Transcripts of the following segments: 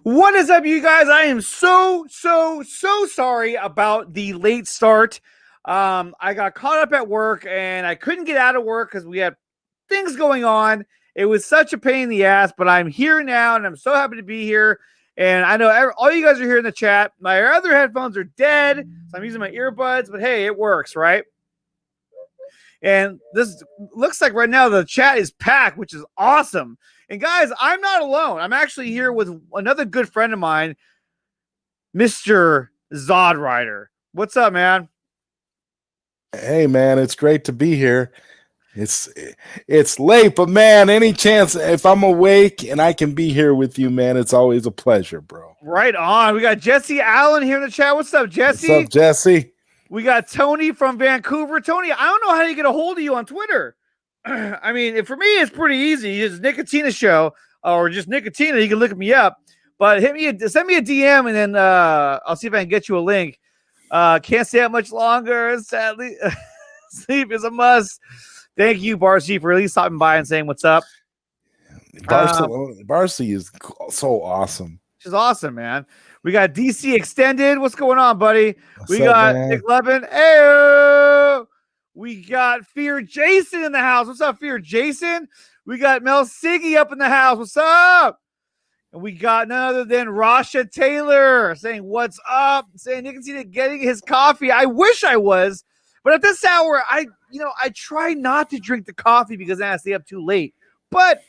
What is up, you guys? I am so sorry about the late start. I got caught up at work and I couldn't get out of work because we had things going on. It was such a pain in the ass, but I'm here now and I'm so happy to be here. And I know all you guys are here in the chat. My other headphones are dead, so I'm using my earbuds, but hey, it works, right? And this looks like right now the chat is packed, which is awesome. And guys, I'm not alone. I'm actually here with another good friend of mine, Mr. Zod Rider. What's up, man? Hey, man, it's great to be here. It's late, but man, any chance if I'm awake and I can be here with you, man, it's always a pleasure, bro. Right on. We got Jesse Allen here in the chat. What's up, Jesse? What's up, Jesse? We got Tony from Vancouver. Tony, I don't know how to get a hold of you on Twitter. I mean, for me, it's pretty easy. It's Nicotina Show or just Nicotina. You can look me up, but send me a DM and then I'll see if I can get you a link. Can't stay up much longer. Sadly, sleep is a must. Thank you, Barcy, for at least stopping by and saying what's up. Barcy is so awesome. She's awesome, man. We got DC Extended. What's going on, buddy? We got Nick Levin. Hey, we got Fear Jason in the house. What's up, Fear Jason? We got Mel Siggy up in the house. What's up? And we got none other than Rasha Taylor saying what's up, saying Nicotina getting his coffee. I wish I was, but at this hour, I try not to drink the coffee because then I stay up too late. But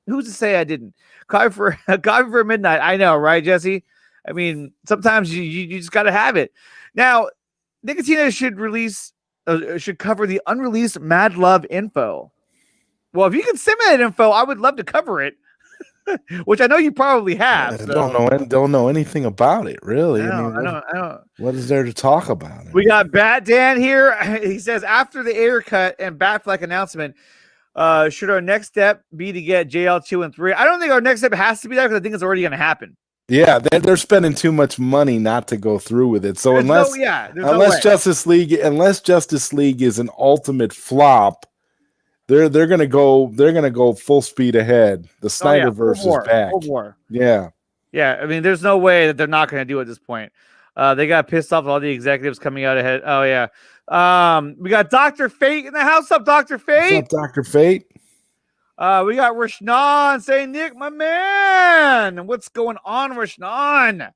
who's to say I didn't? Coffee for midnight. I know, right, Jesse? I mean, sometimes you just got to have it. Now, Nicotina should cover the unreleased Mad Love info. Well, if you can send me that info, I would love to cover it. Which I know you probably have. I don't know anything about it, really. I don't. What is there to talk about? We got Bat Dan here. He says, after the Ayer cut and Batfleck announcement, should our next step be to get JL 2 and 3? I don't think our next step has to be that because I think it's already going to happen. Yeah, they're spending too much money not to go through with it. So unless Justice League is an ultimate flop, they're gonna go full speed ahead. The Snyderverse is back. Yeah. Yeah, I mean, there's no way that they're not going to do it at this point. They got pissed off with all the executives coming out ahead. Oh yeah. We got Dr. Fate in the house. What's up, Dr. Fate? What's up, Dr. Fate? We got Rishnan saying, Nick, my man. What's going on, Rishnan?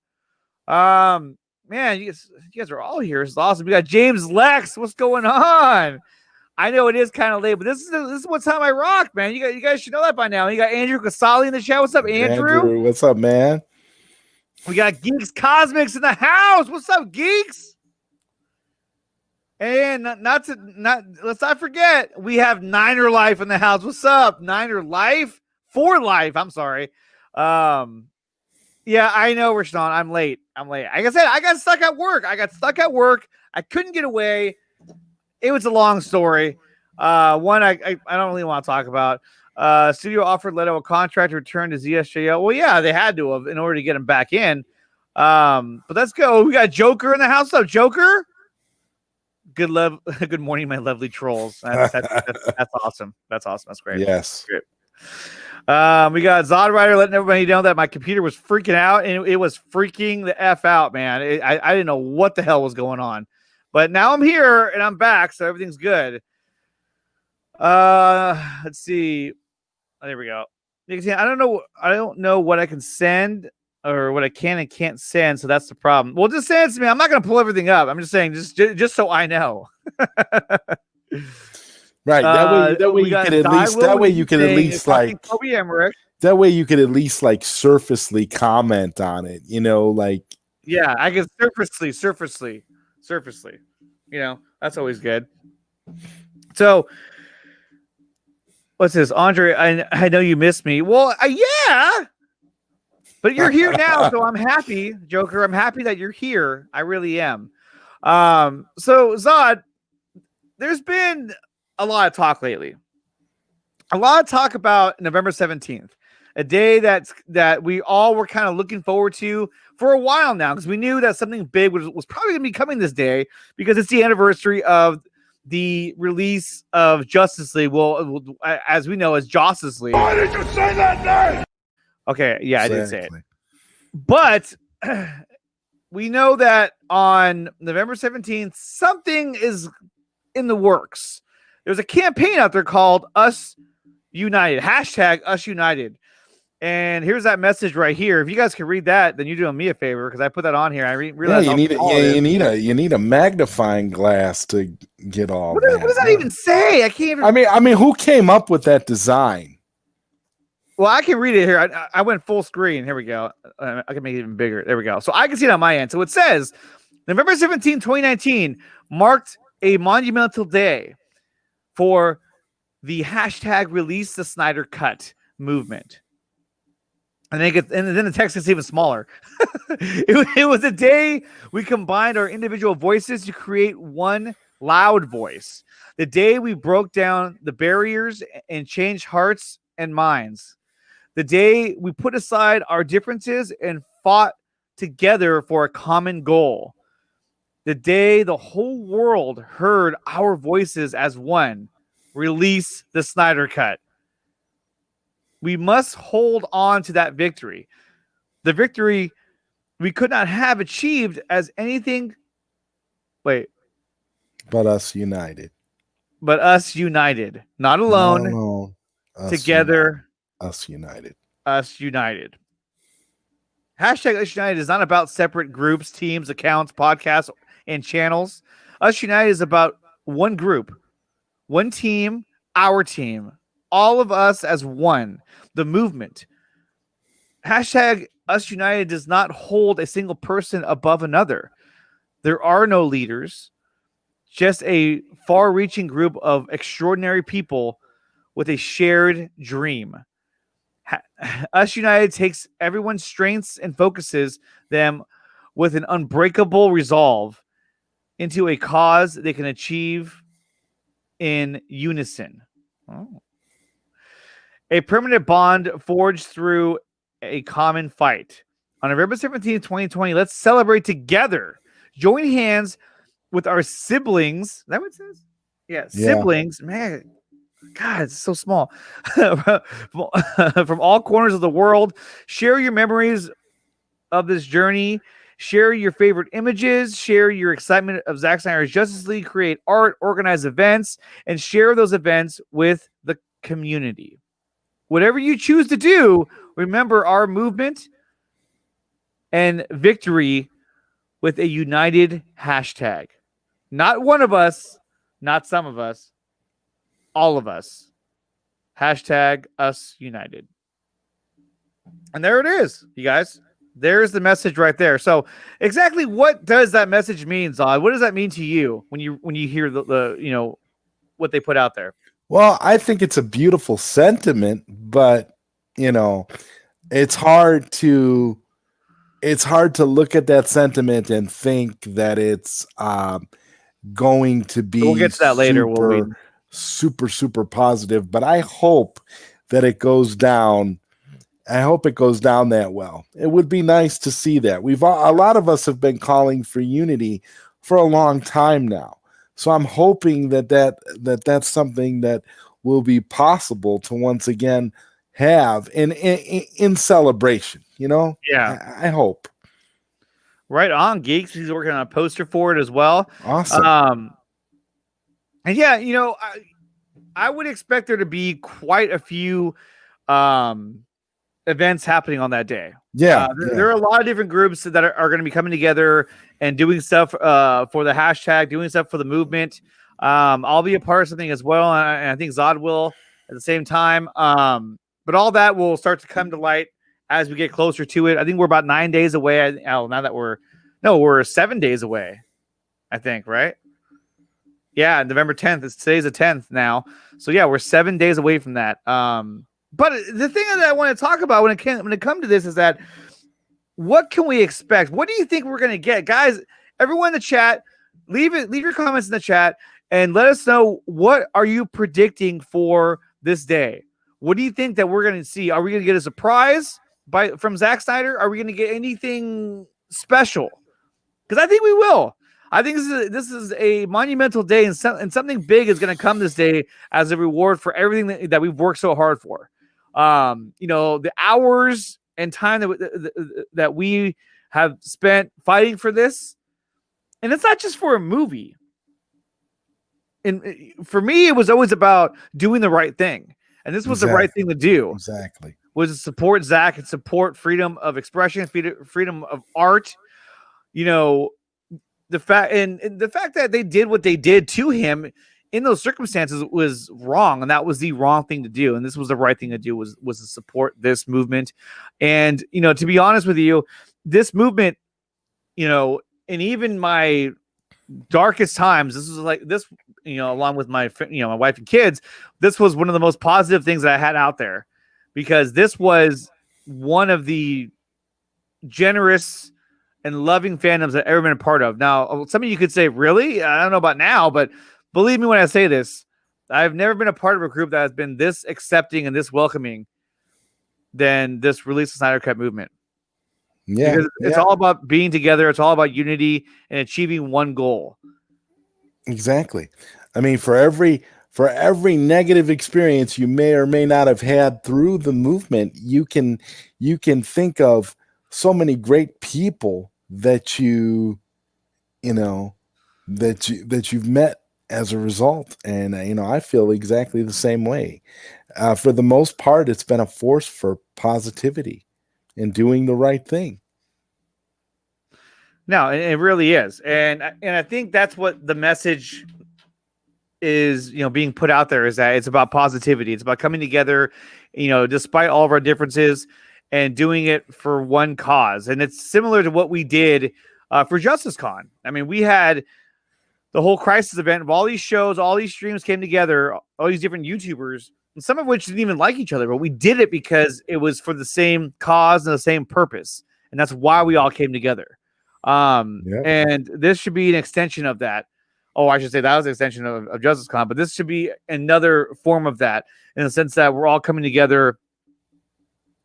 Man, you guys are all here. It's awesome. We got James Lex. What's going on? I know it is kind of late, but this is what time I rock, man. You guys should know that by now. You got Andrew Casali in the chat. What's up, Andrew? What's up, man? We got Geeks Cosmics in the house. What's up, Geeks? And let's not forget, we have Niner Life in the house. What's up, Niner Life? For Life. I'm sorry. Yeah, I know, Rishon. I'm late. Like I said, I got stuck at work. I couldn't get away. It was a long story. One I don't really want to talk about. Studio offered Leto a contract to return to ZSJL. Well, yeah, they had to have in order to get him back in. But let's go. We got Joker in the house. What's up, Joker? Good morning, my lovely trolls. That's awesome. That's awesome. That's great. Yes. Great. We got Zod Rider letting everybody know that my computer was freaking out, and it was freaking the F out, man. I didn't know what the hell was going on. But now I'm here and I'm back, so everything's good. Let's see. Oh, there we go. I don't know what I can send or what I can and can't send, so that's the problem. Well, just send it to me. I'm not going to pull everything up. I'm just saying, just so I know. Right. That way you could at least surfacely comment on it. Yeah, I can surfacely. That's always good. So, what's this, Andre? I know you missed me. Well, yeah, but you're here now, so I'm happy, Joker. I'm happy that you're here. I really am. So Zod, there's been a lot of talk lately. A lot of talk about November 17th, a day that we all were kind of looking forward to for a while now, because we knew that something big was probably going to be coming this day because it's the anniversary of the release of Justice League. Well, as we know, as Justice League. Why did you say that name? Okay, yeah, I did say it. But we know that on November 17th, something is in the works. There's a campaign out there called Us United, hashtag Us United. And here's that message right here. If you guys can read that, then you're doing me a favor because I put that on here. I realized you need a magnifying glass to get all what that. What does that even say? I can't even. I mean, who came up with that design? Well, I can read it here. I went full screen. Here we go. I can make it even bigger. There we go. So I can see it on my end. So it says November 17, 2019 marked a monumental day for the hashtag Release the Snyder Cut movement. And then the text gets even smaller. It was a day we combined our individual voices to create one loud voice. The day we broke down the barriers and changed hearts and minds. The day we put aside our differences and fought together for a common goal. The day the whole world heard our voices as one. Release the Snyder Cut. We must hold on to that victory. The victory we could not have achieved as anything. But us united. But us united. Not alone. Not alone. Together. Us united. Us united. Hashtag Us United is not about separate groups, teams, accounts, podcasts, and channels. Us United is about one group, one team, our team. All of us as one, the movement. Hashtag Us United does not hold a single person above another. There are no leaders, just a far-reaching group of extraordinary people with a shared dream. Us United takes everyone's strengths and focuses them with an unbreakable resolve into a cause they can achieve in unison. Oh. A permanent bond forged through a common fight. On November 17th, 2020, let's celebrate together. Join hands with our siblings. Is that what it says? Yeah. Siblings. Man, God, it's so small. From all corners of the world. Share your memories of this journey. Share your favorite images. Share your excitement of Zack Snyder's Justice League. Create art, organize events, and share those events with the community. Whatever you choose to do, remember our movement and victory with a united hashtag. Not one of us, not some of us, all of us. Hashtag Us United. And there it is, you guys. There's the message right there. So exactly what does that message mean, Zod? What does that mean to you when you hear the what they put out there? Well, I think it's a beautiful sentiment, but it's hard to look at that sentiment and think that it's going to be. We'll get to that later. Super positive, but I hope that it goes down. I hope it goes down that well. It would be nice to see that. A lot of us have been calling for unity for a long time now. So I'm hoping that's something that will be possible to once again have in celebration, Yeah. I hope. Right on, Geeks. He's working on a poster for it as well. Awesome. And yeah, I would expect there to be quite a few events happening on that day. Yeah, there are a lot of different groups that are going to be coming together and doing stuff for the hashtag, doing stuff for the movement. I'll be a part of something as well, and I think Zod will at the same time. But all that will start to come to light as we get closer to it. I think we're about 9 days away. We're 7 days away, I think, right? Yeah, November 10th. Today's the 10th now. So yeah, we're 7 days away from that. But the thing that I want to talk about when it comes to this is that what can we expect? What do you think we're going to get? Guys, everyone in the chat, leave your comments in the chat and let us know, what are you predicting for this day? What do you think that we're going to see? Are we going to get a surprise from Zack Snyder? Are we going to get anything special? Because I think we will. I think this is a monumental day, and something big is going to come this day as a reward for everything that we've worked so hard for. The hours and time that we have spent fighting for this. And it's not just for a movie. And for me, it was always about doing the right thing. And this was the right thing to do. Exactly. Was to support Zack and support freedom of expression, freedom of art. You know, the fact that they did what they did to him in those circumstances was wrong, and that was the wrong thing to do. And this was the right thing to do, was to support this movement. And, you know, to be honest with you, this movement, you know, and even my darkest times, this was like this, you know, along with my wife and kids, this was one of the most positive things that I had out there, because this was one of the generous and loving fandoms I've ever been a part of. Now, some of you could say, really? I don't know about now, but believe me when I say this, I've never been a part of a group that has been this accepting and this welcoming than this Release the Snyder Cut movement. Yeah, because it's all about being together. It's all about unity and achieving one goal. Exactly. I mean, for every negative experience you may or may not have had through the movement, you can think of so many great people that you've met as a result. And I feel exactly the same way. For the most part, it's been a force for positivity and doing the right thing. No, it really is. And I think that's what the message is, being put out there, is that it's about positivity. It's about coming together, despite all of our differences, and doing it for one cause. And it's similar to what we did for Justice Con. I mean, we had the whole Crisis event of all these shows, all these streams came together, all these different YouTubers, and some of which didn't even like each other, but we did it because it was for the same cause and the same purpose. And that's why we all came together. And this should be an extension of that. Oh, I should say that was an extension of Justice Con, but this should be another form of that, in the sense that we're all coming together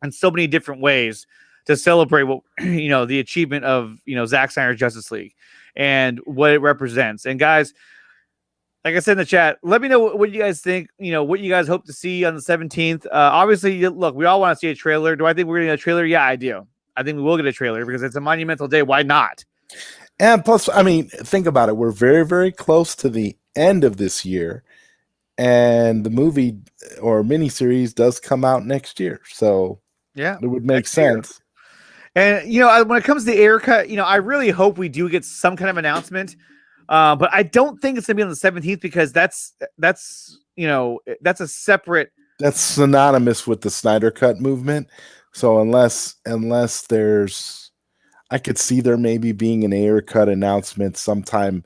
in so many different ways to celebrate what, the achievement of, Zack Snyder's Justice League and what it represents. And guys, like I said in the chat, let me know what you guys think, what you guys hope to see on the 17th. Obviously, look, we all want to see a trailer. Do I think we're going to get a trailer? Yeah, I do. I think we will get a trailer because it's a monumental day. Why not? And plus, I mean, think about it. We're very, very close to the end of this year, and the movie or miniseries does come out next year. So yeah, it would make sense. Year. And, when it comes to the air cut, I really hope we do get some kind of announcement. But I don't think it's going to be on the 17th, because that's a separate. That's synonymous with the Snyder Cut movement. So unless there's, I could see there maybe being an air cut announcement sometime.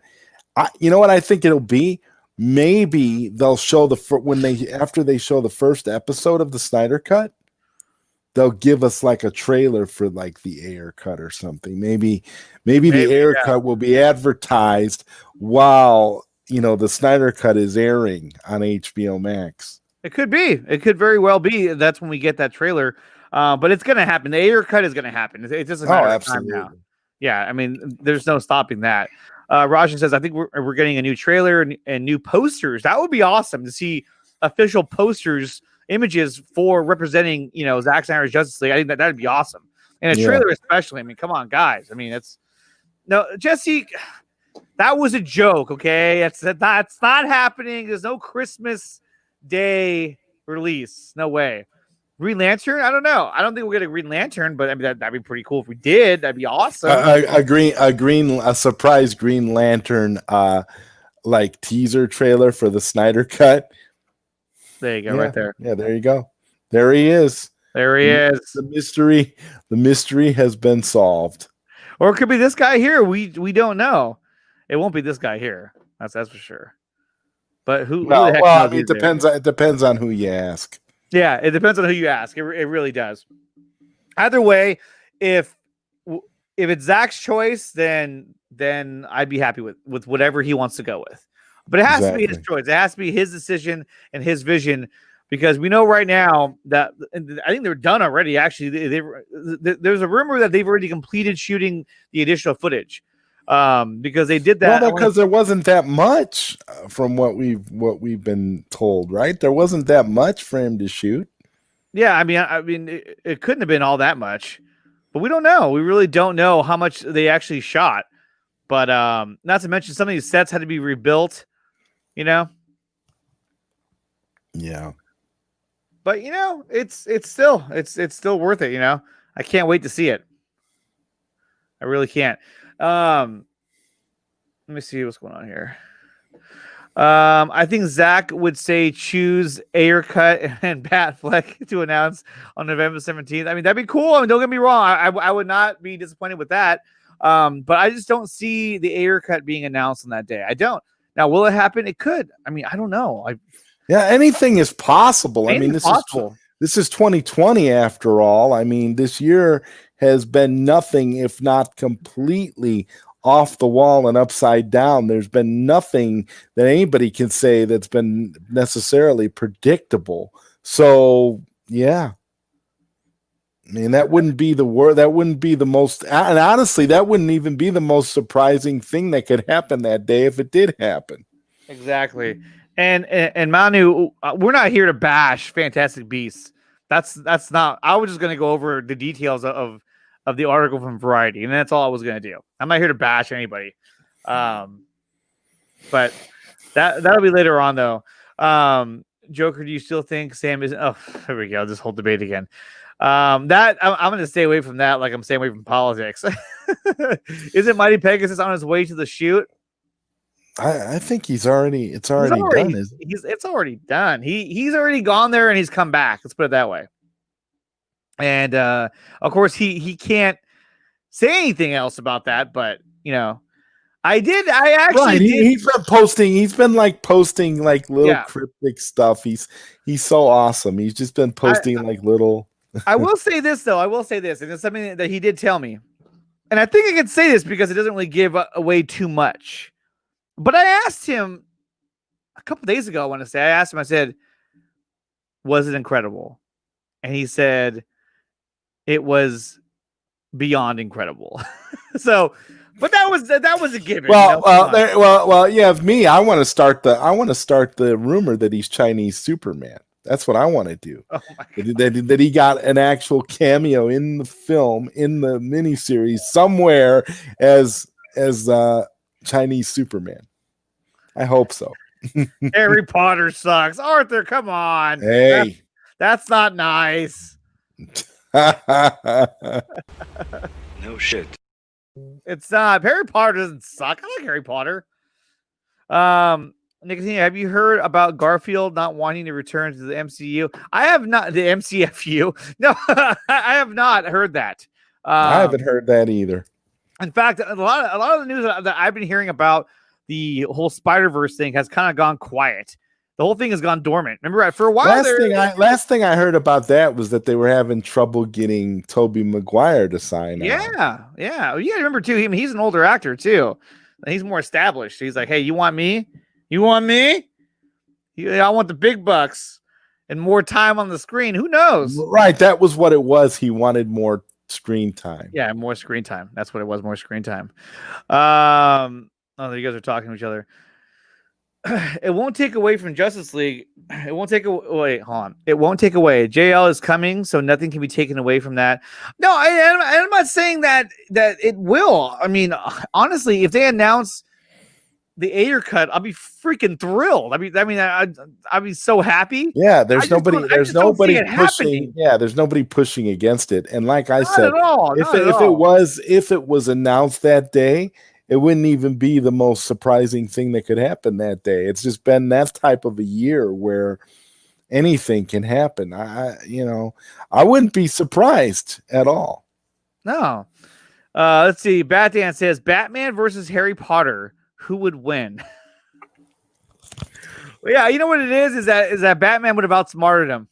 You know what I think it'll be? Maybe they'll show after they show the first episode of the Snyder Cut, they'll give us like a trailer for like the air cut or something. Maybe the air cut will be advertised while the Snyder Cut is airing on HBO Max. It could be. It could very well be. That's when we get that trailer. But it's going to happen. The air cut is going to happen. It's just a matter of time now. Yeah, I mean, there's no stopping that. Rajan says, I think we're getting a new trailer and new posters. That would be awesome to see official posters, images for representing, Zack Snyder's Justice League. I think that'd be awesome. And a trailer especially. I mean, come on, guys. I mean, Jesse, that was a joke, okay? That's not happening. There's no Christmas Day release. No way. Green Lantern? I don't know. I don't think we'll get a Green Lantern, but I mean that'd be pretty cool if we did. That'd be awesome. A surprise Green Lantern like teaser trailer for the Snyder Cut. There you go, right there. Yeah, there you go. There he is. There he is. The mystery has been solved. Or it could be this guy here. We don't know. It won't be this guy here. That's for sure. But who the heck knows? It depends on who you ask. Yeah, it depends on who you ask. It really does. Either way, if it's Zack's choice, then I'd be happy with whatever he wants to go with. But it has to be his choice. It has to be his decision and his vision, because we know right now that I think they're done already. Actually, there's a rumor that they've already completed shooting the additional footage. Because they did that. Well, because there wasn't that much from what we've been told, right? There wasn't that much for him to shoot. Yeah, I mean, it couldn't have been all that much, but we don't know. We really don't know how much they actually shot. But not to mention some of these sets had to be rebuilt, you know. Yeah. But it's still worth it, I can't wait to see it. I really can't. Let me see what's going on here. I think Zack would say choose Ayer cut and Batfleck to announce on November 17th. I mean, that'd be cool. I mean, don't get me wrong. I would not be disappointed with that. But I just don't see the Ayer cut being announced on that day. I don't. Now, will it happen? It could. I mean, I don't know. Yeah, anything is possible. I mean, this is 2020 after all. I mean, this year has been nothing if not completely off the wall and upside down. There's been nothing that anybody can say that's been necessarily predictable. So, yeah. I mean, that wouldn't be the word. That wouldn't be the most, and honestly, that wouldn't even be the most surprising thing that could happen that day if it did happen. Exactly. And Manu, we're not here to bash Fantastic Beasts. That's not. I was just going to go over the details of the article from Variety, and that's all I was going to do. I'm not here to bash anybody. But that'll be later on though. Joker, do you still think Sam is? Oh, here we go. This whole debate again. That I'm going to stay away from that. Like I'm staying away from politics. Isn't Mighty Pegasus on his way to the shoot? I think it's already done. It's already done. He's already gone there and he's come back. Let's put it that way. And of course he can't say anything else about that, but I actually did. He's been posting. He's been posting little cryptic stuff. He's so awesome. He's just been posting little. I will say this though. And it's something that he did tell me, and I think I can say this because it doesn't really give away too much. But I asked him a couple days ago. I said, was it incredible? And he said it was beyond incredible. So, but that was a given. Well, yeah. Me, I want to start the rumor that he's Chinese Superman. That's what I want to do. Oh that he got an actual cameo in the film, in the miniseries somewhere as Chinese Superman. I hope so. Harry Potter sucks. Arthur, come on. Hey. That's not nice. No shit. It's not. Harry Potter doesn't suck. I like Harry Potter. Nicotina, have you heard about Garfield not wanting to return to the MCU? I have not. The MCFU. No, I have not heard that. I haven't heard that either. In fact, a lot of the news that I've been hearing about the whole Spider-Verse thing has kind of gone quiet. The whole thing has gone dormant. Remember, for a while last thing I heard about that was that they were having trouble getting Tobey Maguire to sign. Yeah. You got to remember too. He's an older actor too. He's more established. He's like, hey, you want me? You want me? I want the big bucks and more time on the screen. Who knows? Right. That was what it was. He wanted more screen time. Yeah, more screen time. That's what it was. More screen time. Oh, you guys are talking to each other. It won't take away from Justice League. It won't take away. Wait, hold on. It won't take away. JL is coming, so nothing can be taken away from that. No, I'm not saying that it will. I mean, honestly, if they announce the Ayer cut, I'll be freaking thrilled. I'd be so happy. Yeah, there's nobody pushing. Yeah, there's nobody pushing against it. And like I said, if it was announced that day, it wouldn't even be the most surprising thing that could happen that day. It's just been that type of a year where anything can happen. I wouldn't be surprised at all. No. Let's see. Batman says Batman versus Harry Potter. Who would win? Well, yeah, you know what it is that Batman would have outsmarted him.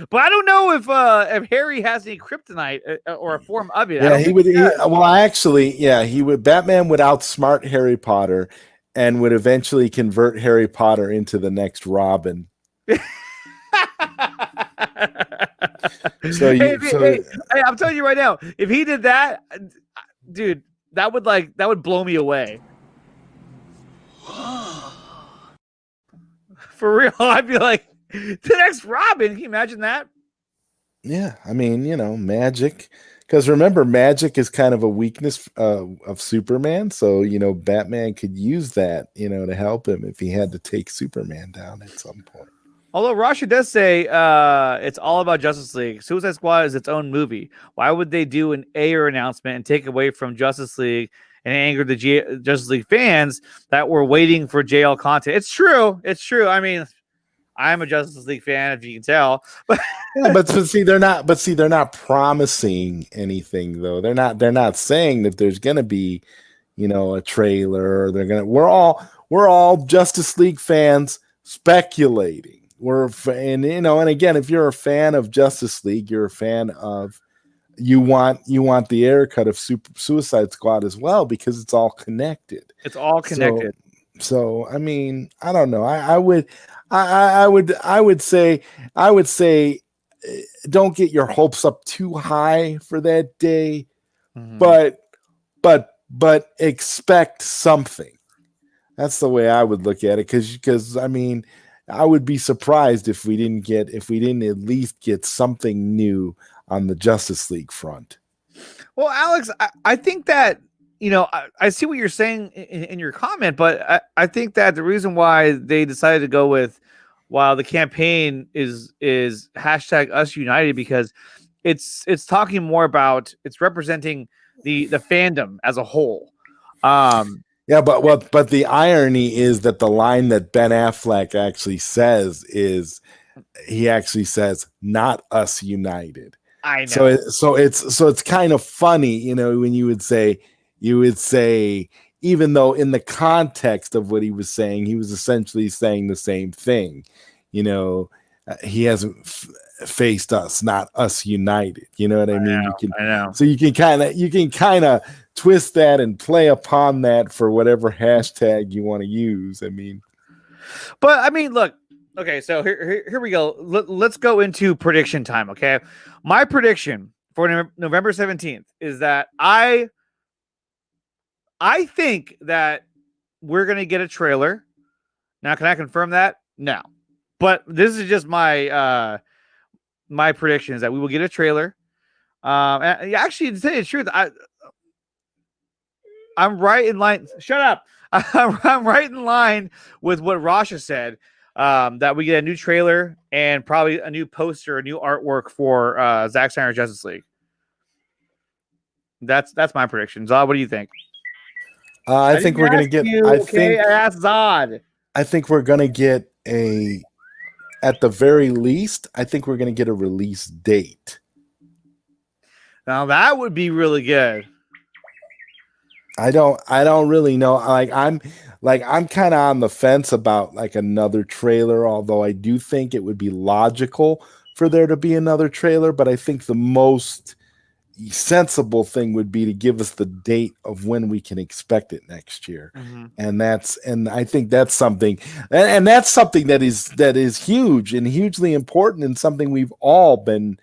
But I don't know if Harry has any kryptonite or a form of it. Yeah, he would. He would. Batman would outsmart Harry Potter and would eventually convert Harry Potter into the next Robin. Hey, I'm telling you right now, if he did that, dude, that would blow me away. For real, I'd be like, The next Robin. Can you imagine that? Yeah, I mean, magic. Because remember, magic is kind of a weakness of Superman. So, Batman could use that, to help him if he had to take Superman down at some point. Although Rasha does say it's all about Justice League. Suicide Squad is its own movie. Why would they do an Ayer announcement and take away from Justice League and anger the Justice League fans that were waiting for JL content? It's true. It's true. I mean, I'm a Justice League fan, if you can tell. but see, they're not. But see, they're not promising anything, though. They're not saying that there's going to be, a trailer. Or they're gonna. We're all Justice League fans speculating. And again, if you're a fan of Justice League, you're a fan of. You want the Ayer cut of Suicide Squad as well because it's all connected. It's all connected. So I mean, I don't know. I would say don't get your hopes up too high for that day, but expect something. That's the way I would look at it. Because I mean, I would be surprised if we didn't at least get something new on the Justice League front. Well, Alex, I think that, I see what you're saying in your comment, but I think that the reason why they decided to go with, while the campaign is hashtag Us United, because it's talking more about, it's representing the fandom as a whole. Yeah, but the irony is that the line that Ben Affleck actually says is, he actually says, "Not us united." I know. So it's kind of funny, when you would say, even though in the context of what he was saying, he was essentially saying the same thing. He hasn't faced us, not us united. You know what I mean? I know. So you can kind of twist that and play upon that for whatever hashtag you want to use. I mean, but I mean, look. Okay, so here we go. Let's go into prediction time. Okay, my prediction for November 17th is that I think that we're gonna get a trailer. Now, can I confirm that? No, but this is just my my prediction is that we will get a trailer. And actually, to tell you the truth, I'm right in line. Shut up. I'm right in line with what Rasha said. That we get a new trailer and probably a new poster, a new artwork for Zack Snyder's Justice League. That's my prediction. Zod, what do you think? I think we're gonna get. I asked Zod. I think we're gonna get at the very least, I think we're gonna get a release date. Now that would be really good. I don't really know. I'm kind of on the fence about another trailer, although I do think it would be logical for there to be another trailer, but I think the most sensible thing would be to give us the date of when we can expect it next year. And I think that's something, and that's something that is huge and hugely important, and something we've all been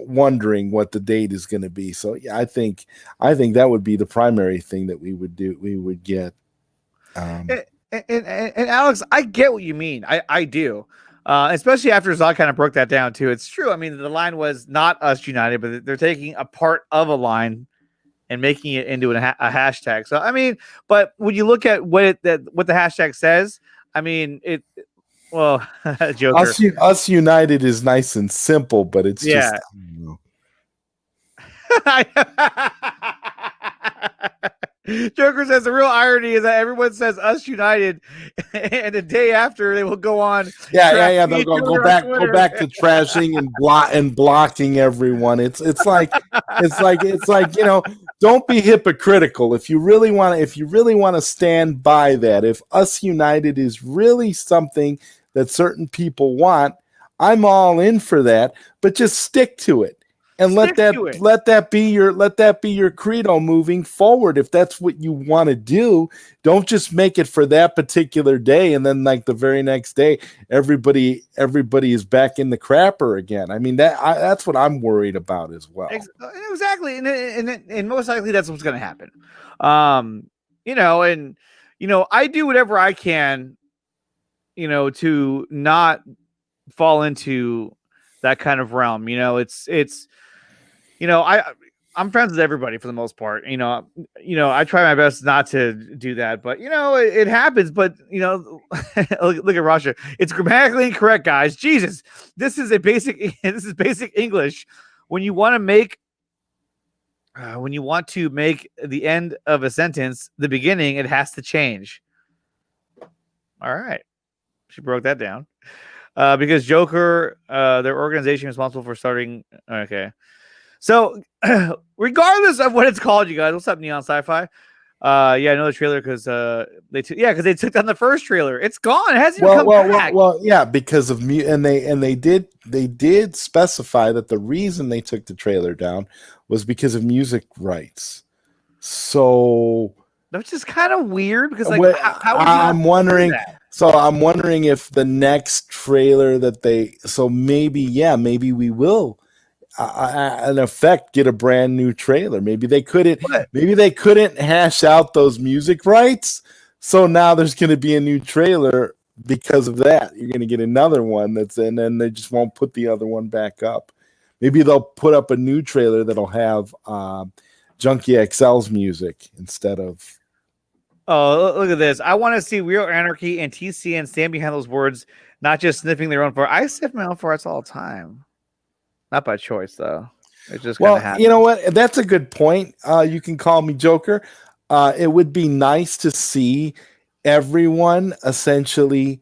wondering what the date is going to be. So yeah, I think that would be the primary thing that we would get. And Alex, I get what you mean. I do. Especially after Zod kind of broke that down too. It's true. I mean, the line was not us united, but they're taking a part of a line and making it into a hashtag. So I mean, but when you look at what the hashtag says, I mean, well, Joker. Us united is nice and simple, but it's just. Joker says the real irony is that everyone says us united, and the day after they will go on. Yeah. They'll go back to trashing and blocking everyone. It's like don't be hypocritical. If you really want to stand by that, if us united is really something that certain people want, I'm all in for that. But just stick to it. And let that be your credo moving forward. If that's what you want to do, don't just make it for that particular day, and then the very next day, everybody is back in the crapper again. I mean, that's what I'm worried about as well. Exactly, and most likely that's what's going to happen. I do whatever I can, to not fall into that kind of realm. It's I'm friends with everybody for the most part. I try my best not to do that, but it happens. But look at Russia. It's grammatically incorrect, guys. Jesus, this is basic English. When you want to make the end of a sentence the beginning, it has to change. All right, she broke that down. Because Joker, their organization is responsible for starting. Okay. So, regardless of what it's called, you guys, what's up, Neon Sci-Fi? I know the trailer because they took down the first trailer. It's gone. It hasn't even come back. Well, yeah, because of and they did specify that the reason they took the trailer down was because of music rights. So that's just kind of weird because I'm wondering. So I'm wondering if the next trailer maybe we will. In effect, get a brand new trailer. Maybe they couldn't hash out those music rights. So now there's going to be a new trailer because of that. You're going to get another one and then they just won't put the other one back up. Maybe they'll put up a new trailer that'll have Junkie XL's music instead of. Oh, look at this. I want to see Real Anarchy and TCN stand behind those words, not just sniffing their own fart. I sniff my own farts all the time. Not by choice, though. It's just well, you know what? That's a good point. You can call me Joker. It would be nice to see everyone essentially,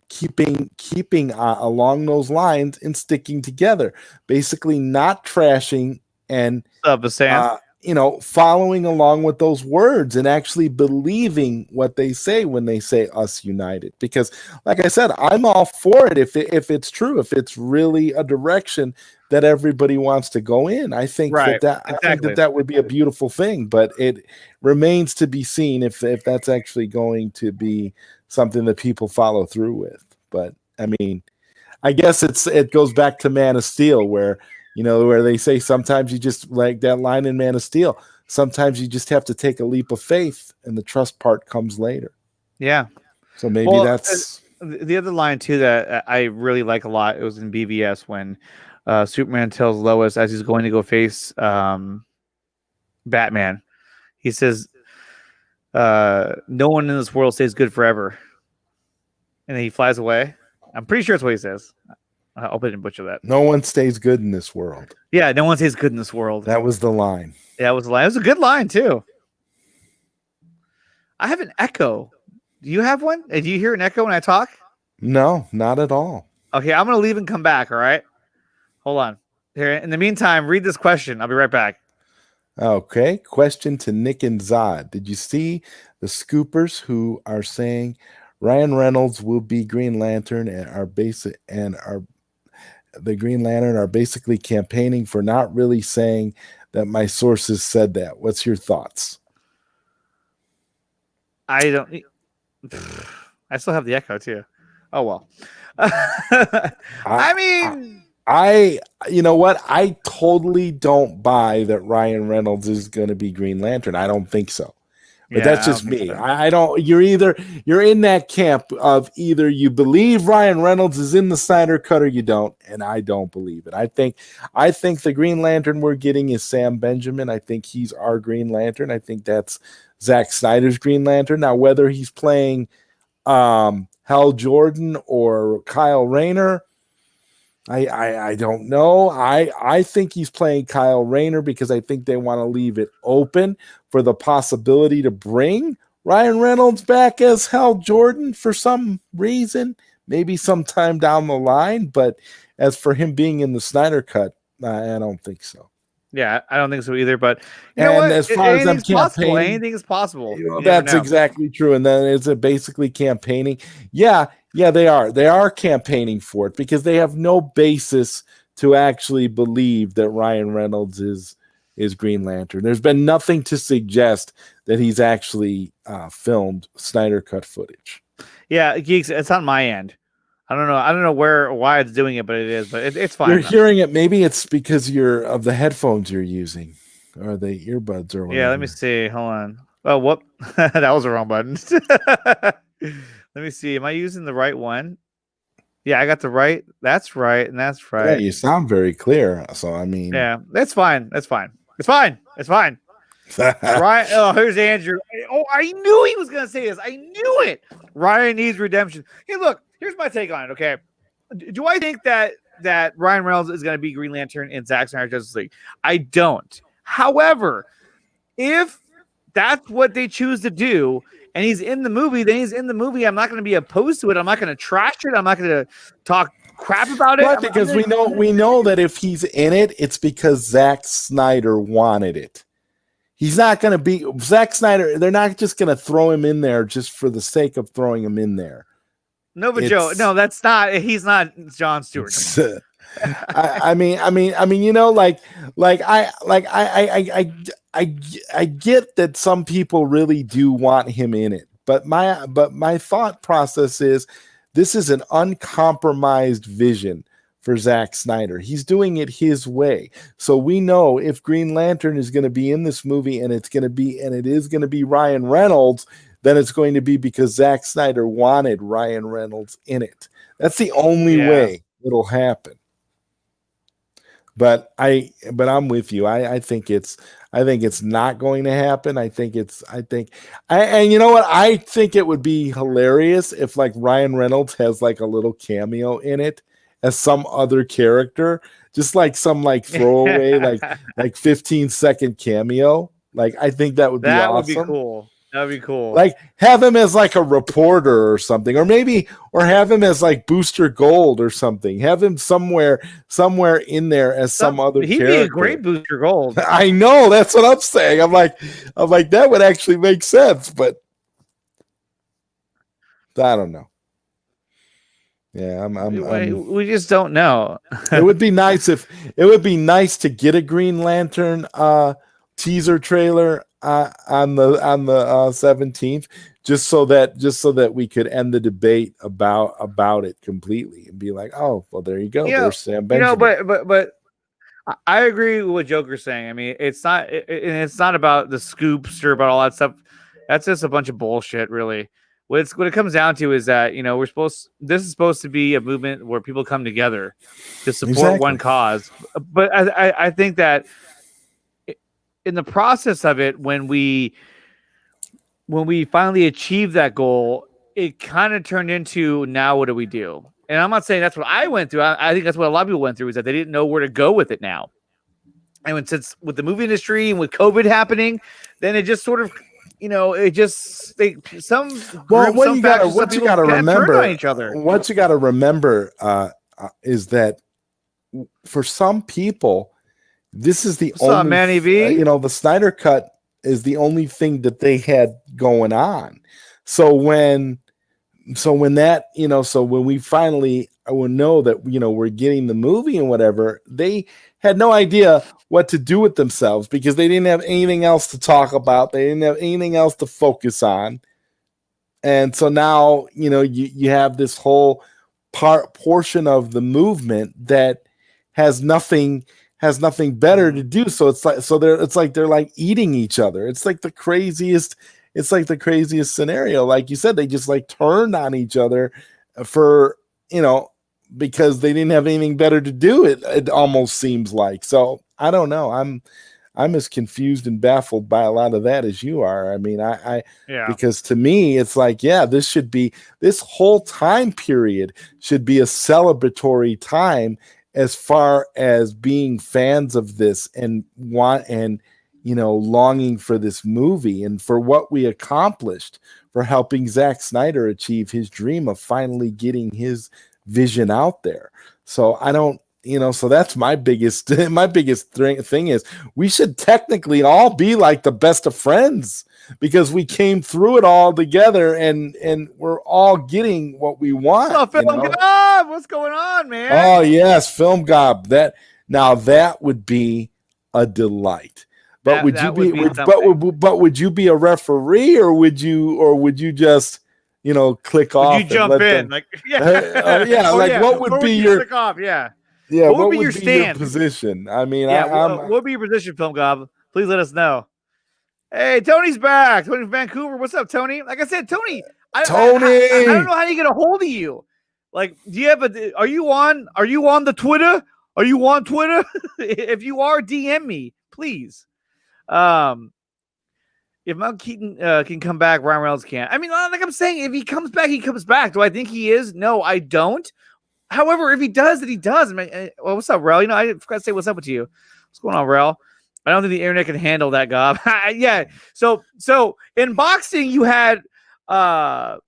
keeping along those lines and sticking together. Basically, not trashing and following along with those words and actually believing what they say when they say us united. Because like I said, I'm all for it if it's true, if it's really a direction that everybody wants to go in. I think I think that would be a beautiful thing, but it remains to be seen if that's actually going to be something that people follow through with. But I mean, I guess it goes back to Man of Steel where they say sometimes you just, like that line in Man of Steel, sometimes you just have to take a leap of faith and the trust part comes later. Yeah. So maybe that's the other line too that I really like a lot. It was in BVS when Superman tells Lois as he's going to go face Batman. He says, no one in this world stays good forever. And then he flies away. I'm pretty sure that's what he says. I hope I didn't butcher that. No one stays good in this world. Yeah, no one stays good in this world. That was the line. Yeah, it was the line. It was a good line, too. I have an echo. Do you have one? Do you hear an echo when I talk? No, not at all. Okay, I'm going to leave and come back, all right? Hold on. Here. In the meantime, read this question. I'll be right back. Okay. Question to Nick and Zod. Did you see the scoopers who are saying Ryan Reynolds will be Green Lantern the Green Lantern are basically campaigning for not really saying that my sources said that? What's your thoughts? I still have the echo too. Oh, well. You know what? I totally don't buy that Ryan Reynolds is going to be Green Lantern. I don't think so. But that's just me. So. I don't. You're in that camp of either you believe Ryan Reynolds is in the Snyder Cut or you don't, and I don't believe it. I think the Green Lantern we're getting is Sam Benjamin. I think he's our Green Lantern. I think that's Zack Snyder's Green Lantern. Now, whether he's playing Hal Jordan or Kyle Rayner, I don't know. I think he's playing Kyle Rayner because I think they want to leave it open for the possibility to bring Ryan Reynolds back as Hal Jordan for some reason, maybe sometime down the line. But as for him being in the Snyder Cut, I don't think so. Yeah, I don't think so either. But you know what? As far as I'm campaigning, anything is possible. That's exactly true. And then it's basically campaigning. Yeah, they are. They are campaigning for it because they have no basis to actually believe that Ryan Reynolds is Green Lantern. There's been nothing to suggest that he's actually filmed Snyder Cut footage. Yeah, Geeks, it's on my end. I don't know why it's doing it, but it is. But it's fine. You're hearing it. Maybe it's because of the headphones you're using or the earbuds or whatever. Yeah, let me see. Hold on. Oh, whoop. That was the wrong button. Let me see. Am I using the right one? Yeah, I got the right. That's right, and that's right. Yeah, you sound very clear. So I mean, yeah, that's fine. That's fine. It's fine. It's fine. Right. Oh, here's Andrew. Oh, I knew he was gonna say this. I knew it. Ryan needs redemption. Hey, look. Here's my take on it. Okay. Do I think that Ryan Reynolds is gonna be Green Lantern in Zack Snyder Justice League? I don't. However, if that's what they choose to do, and he's in the movie, then he's in the movie. I'm not going to be opposed to it. I'm not going to trash it. I'm not going to talk crap about it. Right, because we know that if he's in it, it's because Zack Snyder wanted it. He's not going to be Zack Snyder. They're not just going to throw him in there just for the sake of throwing him in there. No, but Joe, no, that's not. He's not John Stewart. I mean, you know, I get that some people really do want him in it, but my thought process is this is an uncompromised vision for Zack Snyder. He's doing it his way. So we know if Green Lantern is going to be in this movie and it is going to be Ryan Reynolds, then it's going to be because Zack Snyder wanted Ryan Reynolds in it. That's the only way it'll happen. But I'm with you. I think it's not going to happen. And you know what? I think it would be hilarious if like Ryan Reynolds has like a little cameo in it as some other character, just like some like throwaway like 15-second cameo. Like I think that would be awesome. That would be cool. That'd be cool. Like have him as like a reporter or something, or have him as like Booster Gold or something. Have him somewhere in there as some other he'd character. Be a great Booster Gold. I know, that's what I'm saying. I'm like that would actually make sense, but I don't know. Yeah, we just don't know. It would be nice to get a Green Lantern teaser trailer on the 17th, just so that we could end the debate about it completely and be like, oh well, there you go. There's Sam Benjamin. But I agree with what Joker's saying. I mean, it's not about the scoops or about all that stuff. That's just a bunch of bullshit, really. What it comes down to is that this is supposed to be a movement where people come together to support one cause. But I think that in the process of it, when we finally achieved that goal, it kind of turned into, now what do we do? And I'm not saying that's what I went through. I think that's what a lot of people went through, is that they didn't know where to go with it now. And since with the movie industry and with COVID happening, then it just sort of, what you got to remember is that for some people, this is the only, Manny V? The Snyder Cut is the only thing that they had going on. So when we finally will know that, we're getting the movie and whatever, they had no idea what to do with themselves because they didn't have anything else to talk about. They didn't have anything else to focus on. And so now, you have this whole portion of the movement that has nothing better to do. So it's like they're like eating each other. It's like the craziest scenario. Like you said, they just like turned on each other for, because they didn't have anything better to do. It almost seems like. So I don't know. I'm as confused and baffled by a lot of that as you are. I mean, because to me, it's like, this whole time period should be a celebratory time as far as being fans of this and longing for this movie and for what we accomplished, for helping Zack Snyder achieve his dream of finally getting his vision out there. So I don't, so that's my biggest thing is we should technically all be like the best of friends because we came through it all together and we're all getting what we want. What's going on, man? Oh yes, Film Gob. That would be a delight. But would you be a referee or would you just click off? Would you jump in? What would be your click off? Yeah. Yeah, what would be your stand? Position? I mean, what would be your position, Film Gob? Please let us know. Hey, Tony's back. Tony from Vancouver. What's up, Tony? Like I said, Tony. I don't know how to get a hold of you. Like, do you have are you on the Twitter? Are you on Twitter? If you are, DM me, please. If Mount Keaton can come back, Ryan Reynolds can't. I mean, like I'm saying, if he comes back, he comes back. Do I think he is? No, I don't. However, if he does, then he does. I mean, well, what's up, Rel? You know, I forgot to say what's up with you. What's going on, Rel? I don't think the internet can handle that, Gob. Yeah. So in boxing, you had Pacquiao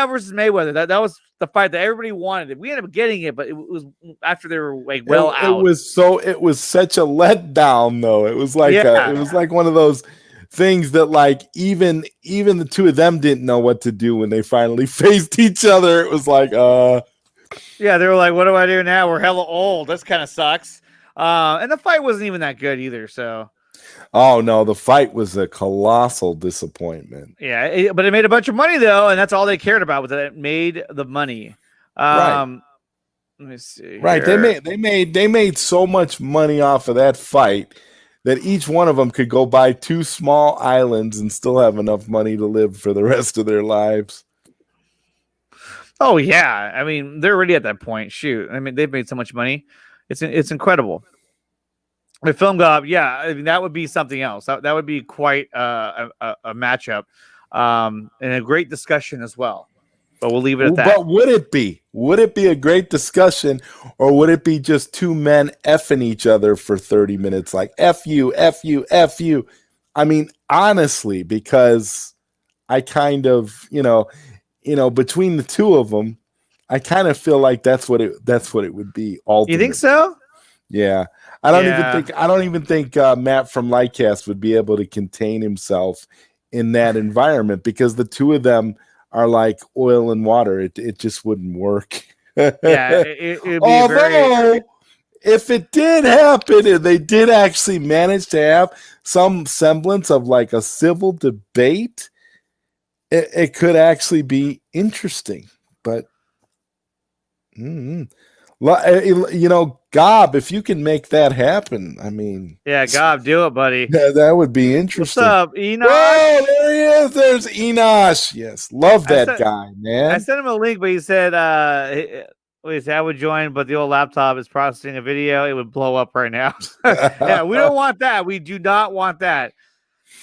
versus Mayweather. That was the fight that everybody wanted. We ended up getting it, but it was after they were like out. It was such a letdown, though. It was like it was like one of those things that like even the two of them didn't know what to do when they finally faced each other. It was like yeah, they were like, what do I do now? We're hella old. This kind of sucks. And the fight wasn't even that good either. So oh no, the fight was a colossal disappointment. Yeah, but it made a bunch of money though, and that's all they cared about was that it made the money. Right. Let me see. Right, here. they made so much money off of that fight that each one of them could go buy 2 small islands and still have enough money to live for the rest of their lives. Oh yeah, I mean they're already at that point. Shoot, I mean they've made so much money. It's incredible. The film Gob, yeah, I mean that would be something else. That would be quite a matchup, and a great discussion as well. But we'll leave it at that. But would it be? Would it be a great discussion, or would it be just 2 men effing each other for 30 minutes? Like F you, F you, F you. I mean, honestly, because I kind of, between the two of them, I kind of feel like that's what it would be. Ultimately. You think so? Yeah. I don't even think Matt from Lightcast would be able to contain himself in that environment, because the two of them are like oil and water. It just wouldn't work. Yeah, it'd be although if it did happen and they did actually manage to have some semblance of like a civil debate, it could actually be interesting. But Gob, if you can make that happen, I mean, yeah, Gob, do it, buddy. Yeah, that would be interesting. What's up, Enosh? Oh, there he is. There's Enosh. Yes, love that guy, man. I sent him a link, but he said, I would join, but the old laptop is processing a video. It would blow up right now. Yeah, we don't want that. We do not want that.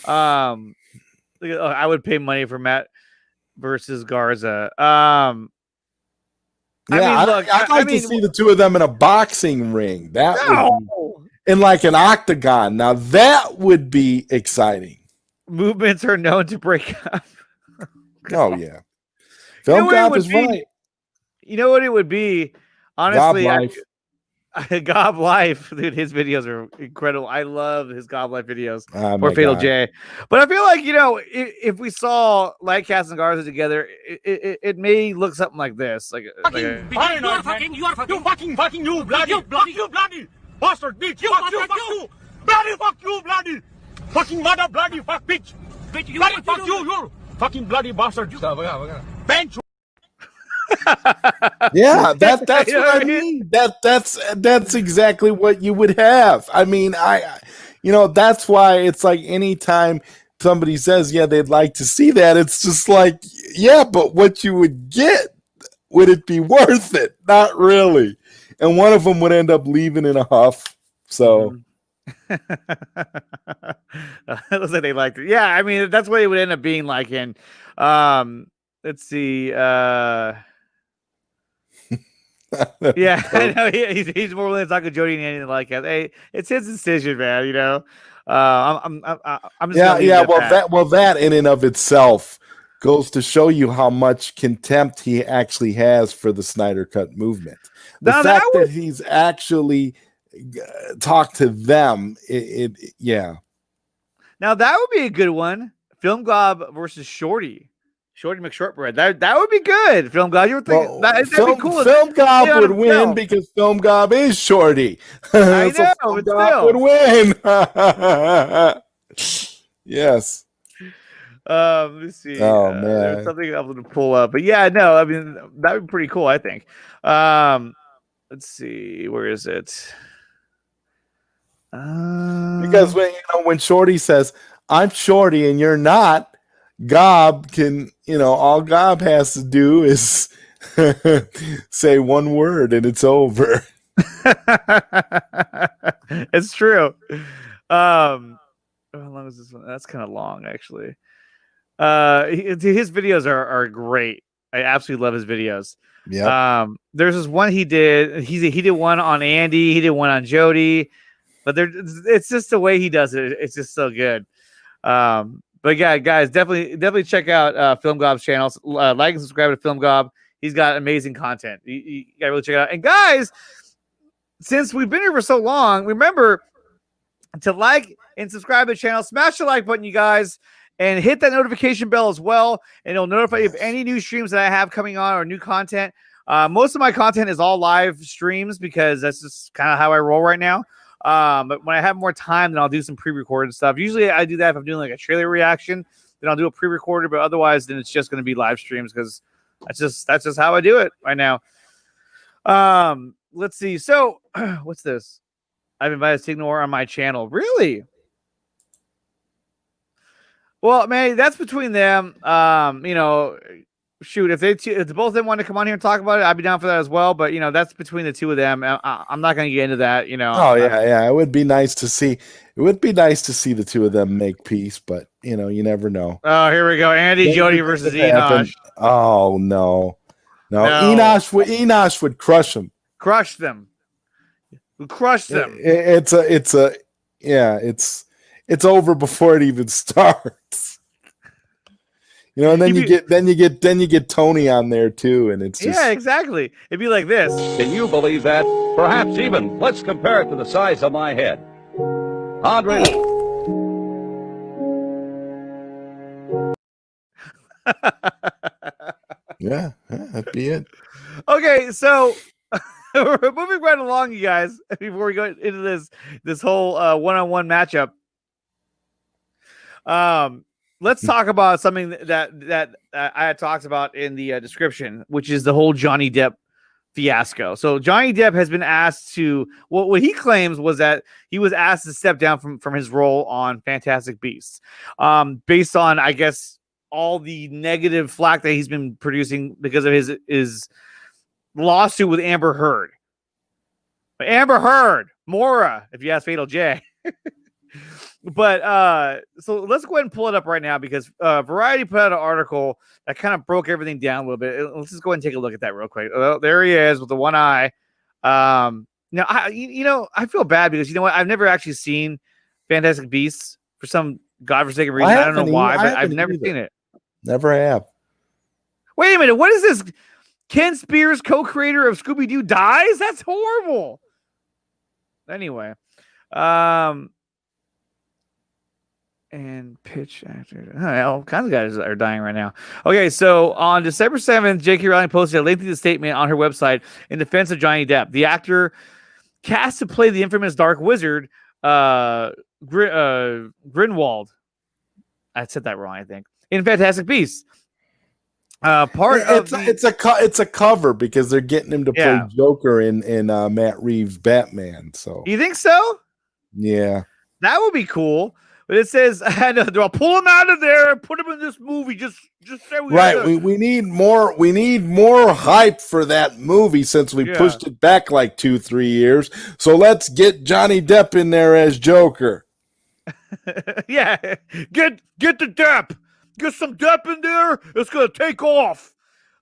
I would pay money for Matt versus Garza. I'd like to see the two of them in a boxing ring. In like an octagon. Now that would be exciting. Movements are known to break up. Oh yeah, Film Gob is right. You know what it would be? Honestly, Gob Life, dude. His videos are incredible. I love his Gob Life videos. Or Fatal J. But I feel like if we saw Lightcast and Garza together, it may look something like this. You bloody bastard bitch! Fuck you, bloody fucking mother, bloody fuck bitch! Bloody fuck you fucking bloody bastard! Bench. Yeah, that's what I mean. That's exactly what you would have. I mean, that's why it's like anytime somebody says, yeah, they'd like to see that, it's just like, yeah, but what you would get, would it be worth it? Not really. And one of them would end up leaving in a huff. So it looks like they liked it. Yeah, I mean, that's what it would end up being like. And let's see. Yeah, I know he's more willing to talk to Jody than anything like that. Hey, it's his decision, man. I'm just that in and of itself goes to show you how much contempt he actually has for the Snyder Cut movement. The fact that he's actually talked to them, yeah. Now that would be a good one. Film Gob versus Shorty McShortbread. That would be good. Film Gob, you were thinking that'd be cool. Film Gob would win because Film Gob is Shorty. I know, Film Gob would win. Yes. Let me see. Oh man, there's something else to pull up, but yeah, no, I mean that would be pretty cool. I think. Let's see, where is it? Because when Shorty says, "I'm Shorty and you're not," Gob can, all Gob has to do is Say one word and it's over. It's true. How long is this one? That's kind of long, actually. His videos are great. I absolutely love his videos. Yeah. There's this one he did. He did one on Andy. He did one on Jody. But it's just the way he does it. It's just so good. But yeah, guys, definitely check out Film Gob's channels. Like and subscribe to Film Gob. He's got amazing content. You gotta really check it out. And guys, since we've been here for so long, remember to like and subscribe to the channel. Smash the like button, you guys, and hit that notification bell as well. And it'll notify you of any new streams that I have coming on or new content. Most of my content is all live streams because that's just kind of how I roll right now. But when I have more time, then I'll do some pre-recorded stuff. Usually I do that if I'm doing like a trailer reaction, then I'll do a pre-recorded, but otherwise then it's just going to be live streams because that's just how I do it right now. Let's see. So what's this? I've invited Signor on my channel. Really? Well, man, that's between them. Shoot, if the both of them want to come on here and talk about it, I'd be down for that as well. But that's between the two of them. I'm not going to get into that. Oh yeah. It would be nice to see. It would be nice to see the two of them make peace, but you never know. Oh, here we go. Andy Jody versus Enosh. Oh no. Enosh would crush them. Crush them. Crush them. It's over before it even starts. And then you get Tony on there too, and it's just... Yeah, exactly. It'd be like this. Can you believe that? Perhaps even. Let's compare it to the size of my head. Andre. Yeah, that'd be it. Okay, so we're moving right along, you guys. Before we go into this whole one-on-one matchup, let's talk about something that I had talked about in the description, which is the whole Johnny Depp fiasco. So Johnny Depp has been asked to, what he claims was that he was asked to step down from his role on Fantastic Beasts, based on, I guess, all the negative flack that he's been producing because of his lawsuit with Amber Heard. Amber Heard, Mora, if you ask Fatal J. But so let's go ahead and pull it up right now because Variety put out an article that kind of broke everything down a little bit. Let's just go ahead and take a look at that real quick. There he is with the one eye. Now I feel bad because you know what? I've never actually seen Fantastic Beasts for some godforsaken reason. I don't know why, but I've never seen it. Never have. Wait a minute. What is this? Ken Spears, co-creator of Scooby-Doo, dies? That's horrible. Anyway, and pitch actor. All kinds of guys are dying right now. Okay, so on December 7th, J.K. Rowling posted a lengthy statement on her website in defense of Johnny Depp. The actor cast to play the infamous Dark Wizard, Grindelwald. I said that wrong, I think. In Fantastic Beasts. It's a cover because they're getting him to play Joker in Matt Reeves' Batman. So you think so? Yeah, that would be cool. But it says, "I'll pull him out of there and put him in this movie." Just say we need more. We need more hype for that movie since we pushed it back like 2-3 years. So let's get Johnny Depp in there as Joker. Yeah, get the Depp. Get some Depp in there. It's gonna take off.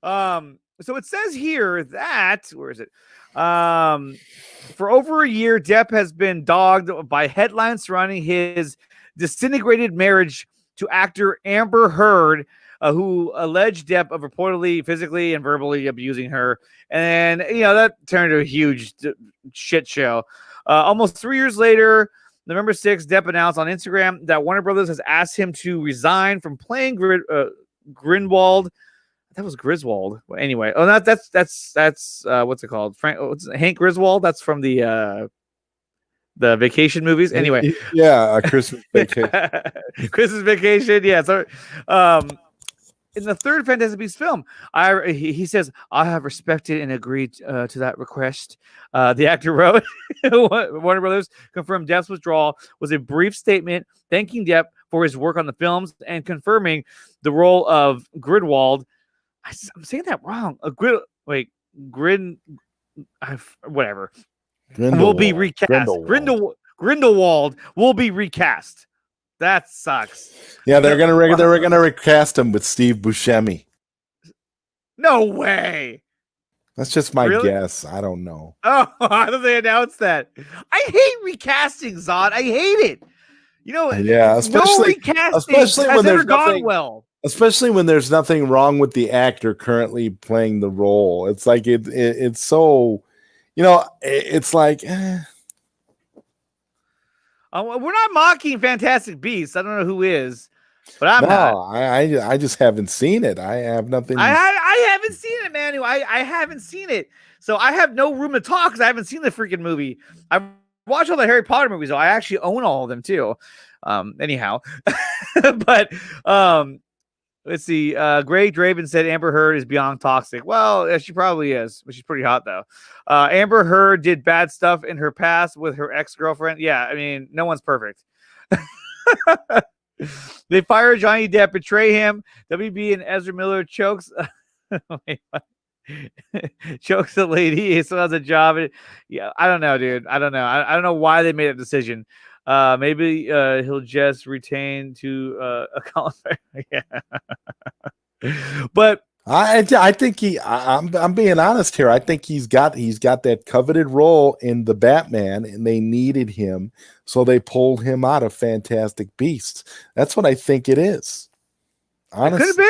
So it says here that where is it? For over a year, Depp has been dogged by headlines surrounding his disintegrated marriage to actor Amber Heard, who alleged Depp of reportedly physically and verbally abusing her. And that turned into a huge shit show. Almost 3 years later, November 6th, Depp announced on Instagram that Warner Brothers has asked him to resign from playing Grindelwald. That was Griswold. Well, anyway, that's what's it called? Hank Griswold. That's from the Vacation movies. Anyway, yeah, Christmas Vacation. Christmas Vacation. Yeah. So, in the third Fantastic Beasts film, he says, "I have respected and agreed to that request." The actor wrote, Warner Brothers confirmed Depp's withdrawal was a brief statement thanking Depp for his work on the films and confirming the role of Grindelwald. I'm saying that wrong. Whatever. Will be recast. Grindelwald will be recast. That sucks. Yeah, they're gonna recast him with Steve Buscemi. No way. That's just my guess. I don't know. Oh, I thought they announced that. I hate recasting, Zod. I hate it. Yeah, especially when there's gone well. Especially when there's nothing wrong with the actor currently playing the role. It's like it's so, it's like. We're not mocking Fantastic Beasts. I don't know who is, but I'm not. I just haven't seen it. I have nothing. I haven't seen it, man. I haven't seen it, so I have no room to talk because I haven't seen the freaking movie. I've watched all the Harry Potter movies, though. I actually own all of them too. Anyhow, but let's see. Greg Draven said Amber Heard is beyond toxic. Well, she probably is, but she's pretty hot though. Amber Heard did bad stuff in her past with her ex-girlfriend. Yeah, I mean, no one's perfect. They fire Johnny Depp, betray him. WB and Ezra Miller chokes. Chokes the lady. He still has a job. Yeah, I don't know, dude. I don't know. I don't know why they made that decision. Maybe he'll just retain to a Colin. Yeah. But I think I'm being honest here. I think he's got that coveted role in the Batman, and they needed him, so they pulled him out of Fantastic Beasts. That's what I think it is. Honestly.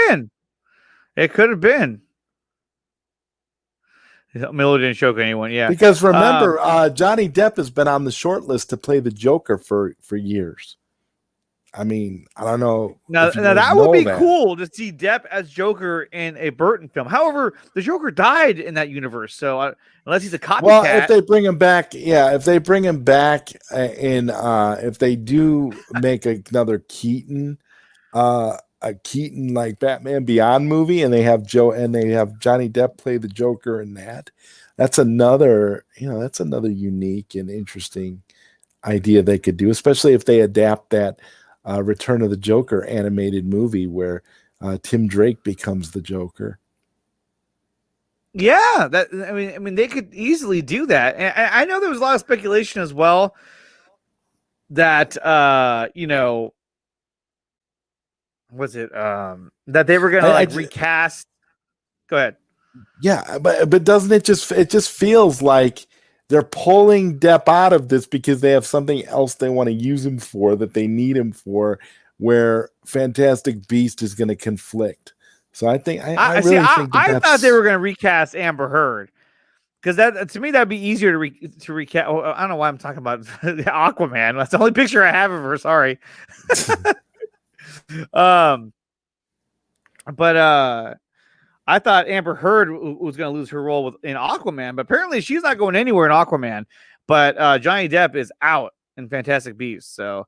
It could have been. Miller didn't choke anyone, yeah. Because remember, Johnny Depp has been on the short list to play the Joker for years. I mean, I don't know. Now that would be cool to see Depp as Joker in a Burton film. However, the Joker died in that universe, so unless he's a copycat. Well, if they bring him back, if they do make another Keaton, a Keaton like Batman Beyond movie, and they have Johnny Depp play the Joker in that. That's another unique and interesting idea they could do, especially if they adapt that Return of the Joker animated movie where Tim Drake becomes the Joker. Yeah, I mean, they could easily do that. And I know there was a lot of speculation as well that that they were gonna recast. Go ahead. Yeah, but doesn't it just feels like they're pulling Depp out of this because they have something else they want to use him for, that they need him for, where Fantastic Beast is going to conflict. So I think I thought they were going to recast Amber Heard, because that, to me, that'd be easier to recast. Oh, I don't know why I'm talking about Aquaman. That's the only picture I have of her. Sorry. But I thought Amber Heard was going to lose her role in Aquaman, but apparently she's not going anywhere in Aquaman. But Johnny Depp is out in Fantastic Beasts. So,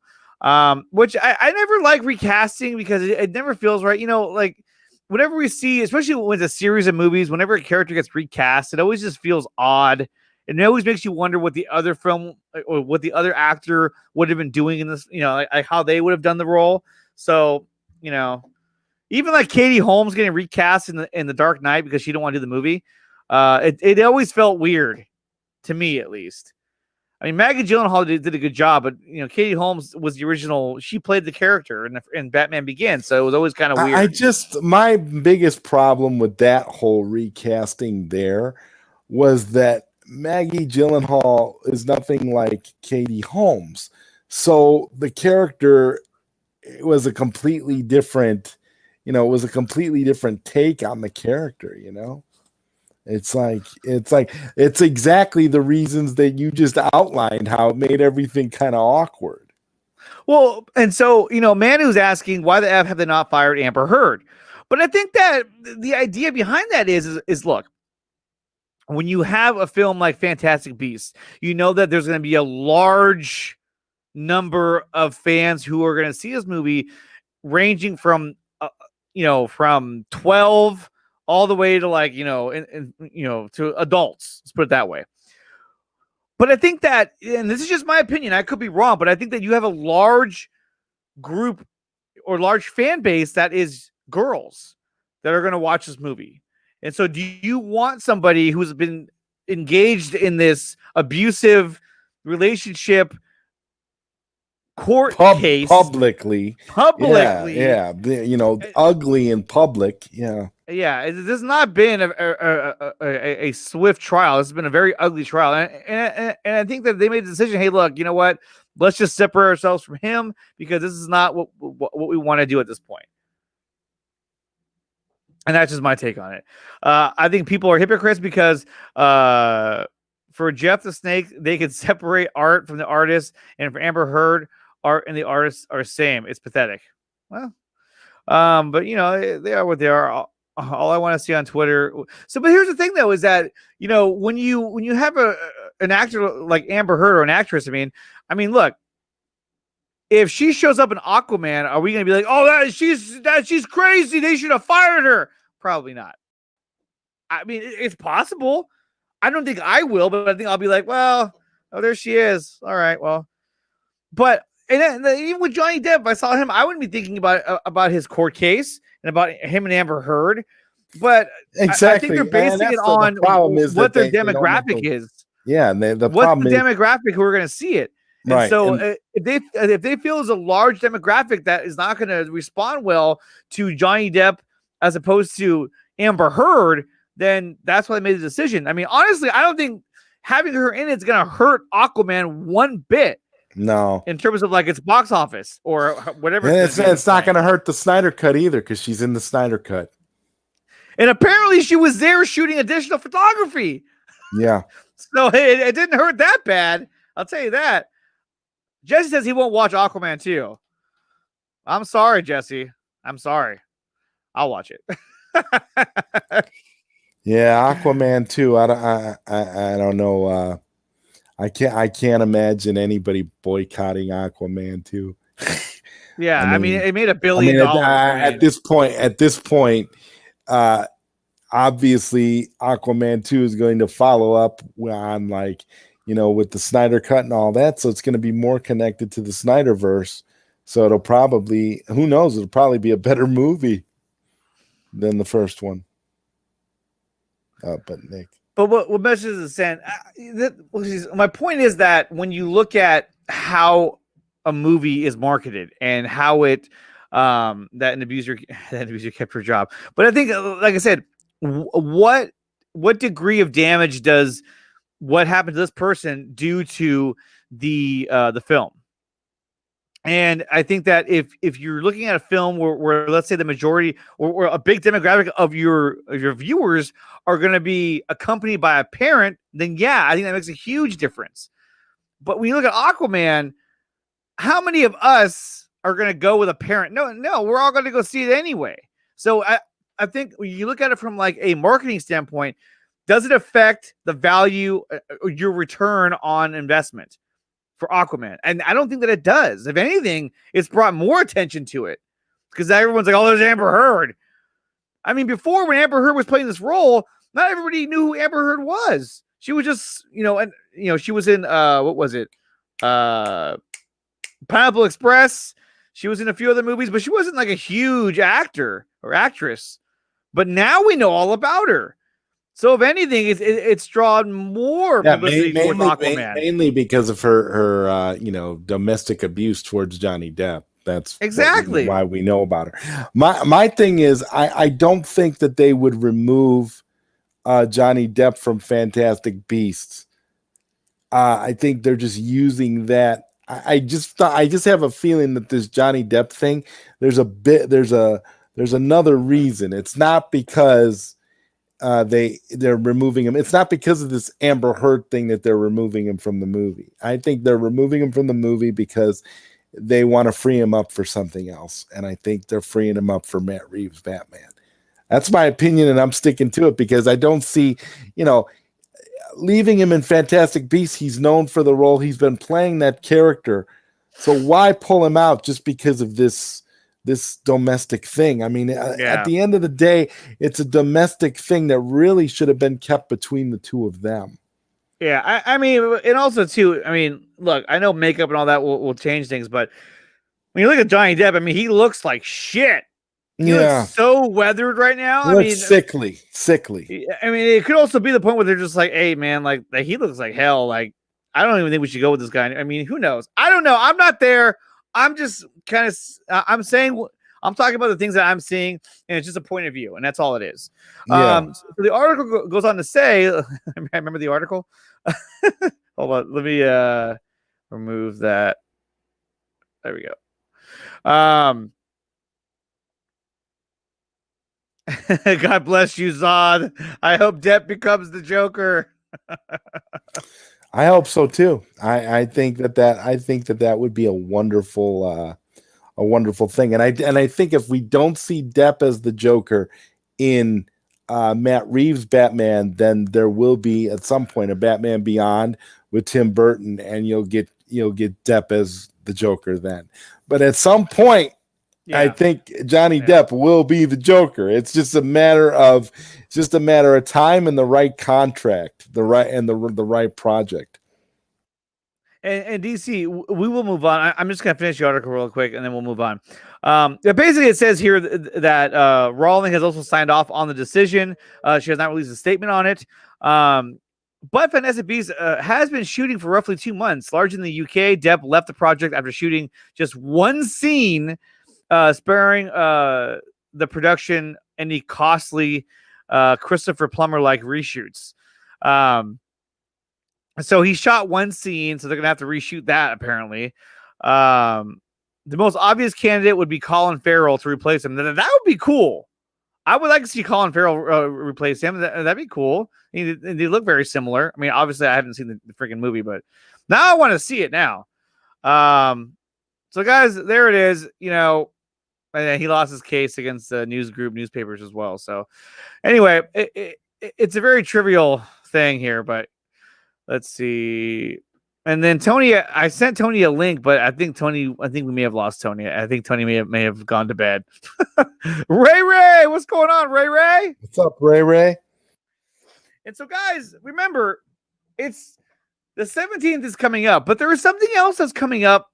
which I never like recasting, because it never feels right. Like whenever we see, especially when it's a series of movies, whenever a character gets recast, it always just feels odd. And it always makes you wonder what the other film or what the other actor would have been doing in this, like how they would have done the role. So, even like Katie Holmes getting recast in the Dark Knight because she didn't want to do the movie, it always felt weird to me, at least. I mean, Maggie Gyllenhaal did a good job, but Katie Holmes was the original. She played the character in Batman Begins, so it was always kind of weird. My biggest problem with that whole recasting there was that Maggie Gyllenhaal is nothing like Katie Holmes, so the character was a completely different. It was a completely different take on the character, It's exactly the reasons that you just outlined, how it made everything kind of awkward. Well, and so, Manu's asking, why the F have they not fired Amber Heard? But I think that the idea behind that is look, when you have a film like Fantastic Beasts, you know that there's going to be a large number of fans who are going to see this movie, ranging from from 12 all the way to to adults. Let's put it that way. But I think that, and this is just my opinion, I could be wrong, but I think that you have a large group or large fan base that is girls. that are going to watch this movie. And so do you want somebody who's been engaged in this abusive relationship court case publicly, yeah, ugly in public, this has not been a swift trial. This has been a very ugly trial, and I think that they made the decision, hey, look, you know what, let's just separate ourselves from him, because this is not what we want to do at this point. And that's just my take on it. I think people are hypocrites because for Jeff the Snake, they could separate art from the artist, and for Amber Heard, art and the artist are same. It's pathetic. Well, but they are what they are. All I want to see on Twitter. So, but here's the thing, though, is that when you have an actor like Amber Heard, or an actress, I mean, look, if she shows up in Aquaman, are we going to be like, oh, she's crazy, they should have fired her? Probably not. I mean, it's possible. I don't think I will, but I think I'll be like, well, oh, there she is. All right, well, but even with Johnny Depp, if I saw him, I wouldn't be thinking about his court case and about him and Amber Heard. But exactly, I think they're basing it on what their demographic is. Yeah, and the what's the demographic who are going to see it. And right. So if they feel there's a large demographic that is not going to respond well to Johnny Depp as opposed to Amber Heard, then that's why they made the decision. I mean, honestly, I don't think having her in it's going to hurt Aquaman one bit. No, in terms of like its box office or whatever. And it's not going to hurt the Snyder Cut either, because she's in the Snyder Cut. And apparently she was there shooting additional photography. Yeah. So it didn't hurt that bad. I'll tell you that. Jesse says he won't watch Aquaman 2. I'm sorry, Jesse. I'm sorry. I'll watch it. Yeah, Aquaman 2. I don't know. I can't imagine anybody boycotting Aquaman 2. Yeah, I mean it made $1 billion. At this point, obviously Aquaman 2 is going to follow up on with the Snyder Cut and all that, so it's going to be more connected to the Snyderverse. So it'll probably, who knows, it'll probably be a better movie than the first one. But Nick. But what message is it sent? My point is that when you look at how a movie is marketed and how it that an abuser kept her job, but I think, like I said, what degree of damage does what happened to this person due to the film? And I think that if you're looking at a film where let's say the majority or a big demographic of your viewers are going to be accompanied by a parent, then yeah, I think that makes a huge difference. But when you look at Aquaman, how many of us are going to go with a parent? No, we're all going to go see it anyway. So I think when you look at it from like a marketing standpoint, does it affect the value, your return on investment for Aquaman? And I don't think that it does. If anything, it's brought more attention to it because everyone's like, oh, there's Amber Heard. I mean, before when Amber Heard was playing this role, not everybody knew who Amber Heard was. She was just, she was in, what was it? Pineapple Express. She was in a few other movies, but she wasn't like a huge actor or actress. But now we know all about her. So if anything, it's drawn more publicity towards Aquaman. Mainly because of her domestic abuse towards Johnny Depp. That's exactly why we know about her. My thing is, I don't think that they would remove Johnny Depp from Fantastic Beasts. I think they're just using that. I just have a feeling that this Johnny Depp thing, there's another reason. It's not because they're removing him. It's not because of this Amber Heard thing that they're removing him from the movie. I think they're removing him from the movie because they want to free him up for something else. And I think they're freeing him up for Matt Reeves' Batman. That's my opinion, and I'm sticking to it because I don't see, leaving him in Fantastic Beasts. He's known for the role. He's been playing that character. So why pull him out just because of this domestic thing? I mean, at the end of the day, it's a domestic thing that really should have been kept between the two of them. Yeah, I mean, and also too, I mean, look, I know makeup and all that will change things, but when you look at Johnny Depp, I mean, he looks like shit. He looks so weathered right now. I mean, sickly. I mean, it could also be the point where they're just like, "Hey, man, like he looks like hell. Like, I don't even think we should go with this guy." I mean, who knows? I don't know. I'm not there. I'm just kind of. I'm talking about the things that I'm seeing, and it's just a point of view, and that's all it is. So the article goes on to say, I remember the article. Hold on, let me remove that. There we go. God bless you, Zod. I hope Depp becomes the Joker. I hope so too. I think that would be a wonderful thing. And I think if we don't see Depp as the Joker in Matt Reeves' Batman, then there will be at some point a Batman Beyond with Tim Burton, and you'll get Depp as the Joker then. But at some point, I think Johnny Depp will be the Joker. It's just a matter of time and the right contract, the right project. And DC, we will move on. I'm just gonna finish the article real quick, and then we'll move on. Basically, it says here that Rowling has also signed off on the decision. She has not released a statement on it. But Vanessa Bees has been shooting for roughly 2 months. Largely in the UK, Depp left the project after shooting just one scene, sparing the production any costly Christopher Plummer-like reshoots. So he shot one scene, so they're gonna have to reshoot that apparently. The most obvious candidate would be Colin Farrell to replace him. That would be cool. I would like to see Colin Farrell replace him. That'd be cool. They look very similar. I mean, obviously I haven't seen the freaking movie, but now I want to see it now. So guys, there it is. You know, and he lost his case against the newspapers as well. So anyway, it's a very trivial thing here, but let's see. And then Tony, I sent Tony a link, but I think we may have lost Tony. I think Tony may have gone to bed. Ray, what's going on, Ray? What's up, Ray? And so, guys, remember, it's the 17th is coming up, but there is something else that's coming up,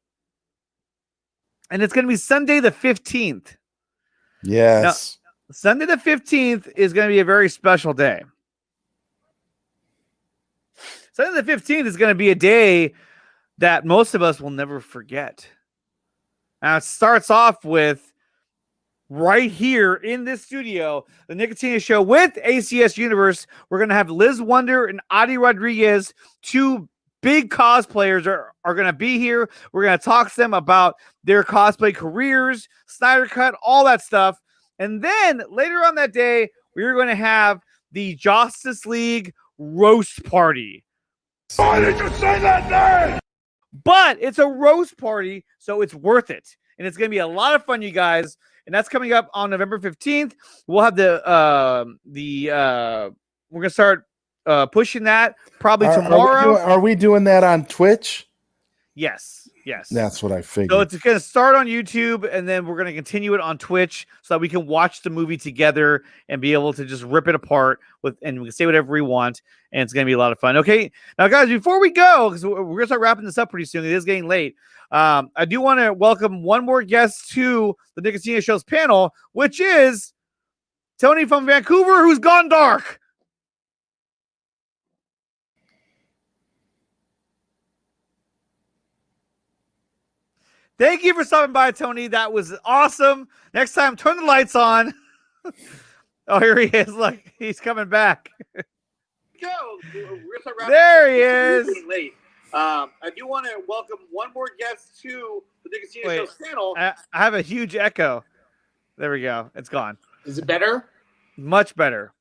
and it's going to be Sunday the 15th. Yes. Now, Sunday the 15th is going to be a very special day. Sunday the 15th is going to be a day that most of us will never forget. Now, it starts off with right here in this studio, the Nicotina Show with ACS Universe. We're going to have Liz Wonder and Adi Rodriguez, two big cosplayers are going to be here. We're going to talk to them about their cosplay careers, Snyder Cut, all that stuff. And then later on that day, we're going to have the Justice League roast party. Why did you say that name? But it's a roast party, so it's worth it. And it's going to be a lot of fun, you guys. And that's coming up on November 15th. We'll have we're going to start pushing that probably tomorrow. Are we doing that on Twitch? Yes. That's what I figured. So it's going to start on YouTube, and then we're going to continue it on Twitch so that we can watch the movie together and be able to just rip it apart and we can say whatever we want, and it's going to be a lot of fun. Okay, now guys, before we go, because we're going to start wrapping this up pretty soon, it is getting late. I do want to welcome one more guest to the Nicotina Show's panel, which is Tony from Vancouver, who's gone dark. Thank you for stopping by, Tony. That was awesome. Next time, turn the lights on. Oh, here he is. Look, he's coming back. There he is. Late. I do want to welcome one more guest to the Nicotina Show's panel. I have a huge echo. There we go. It's gone. Is it better? Much better.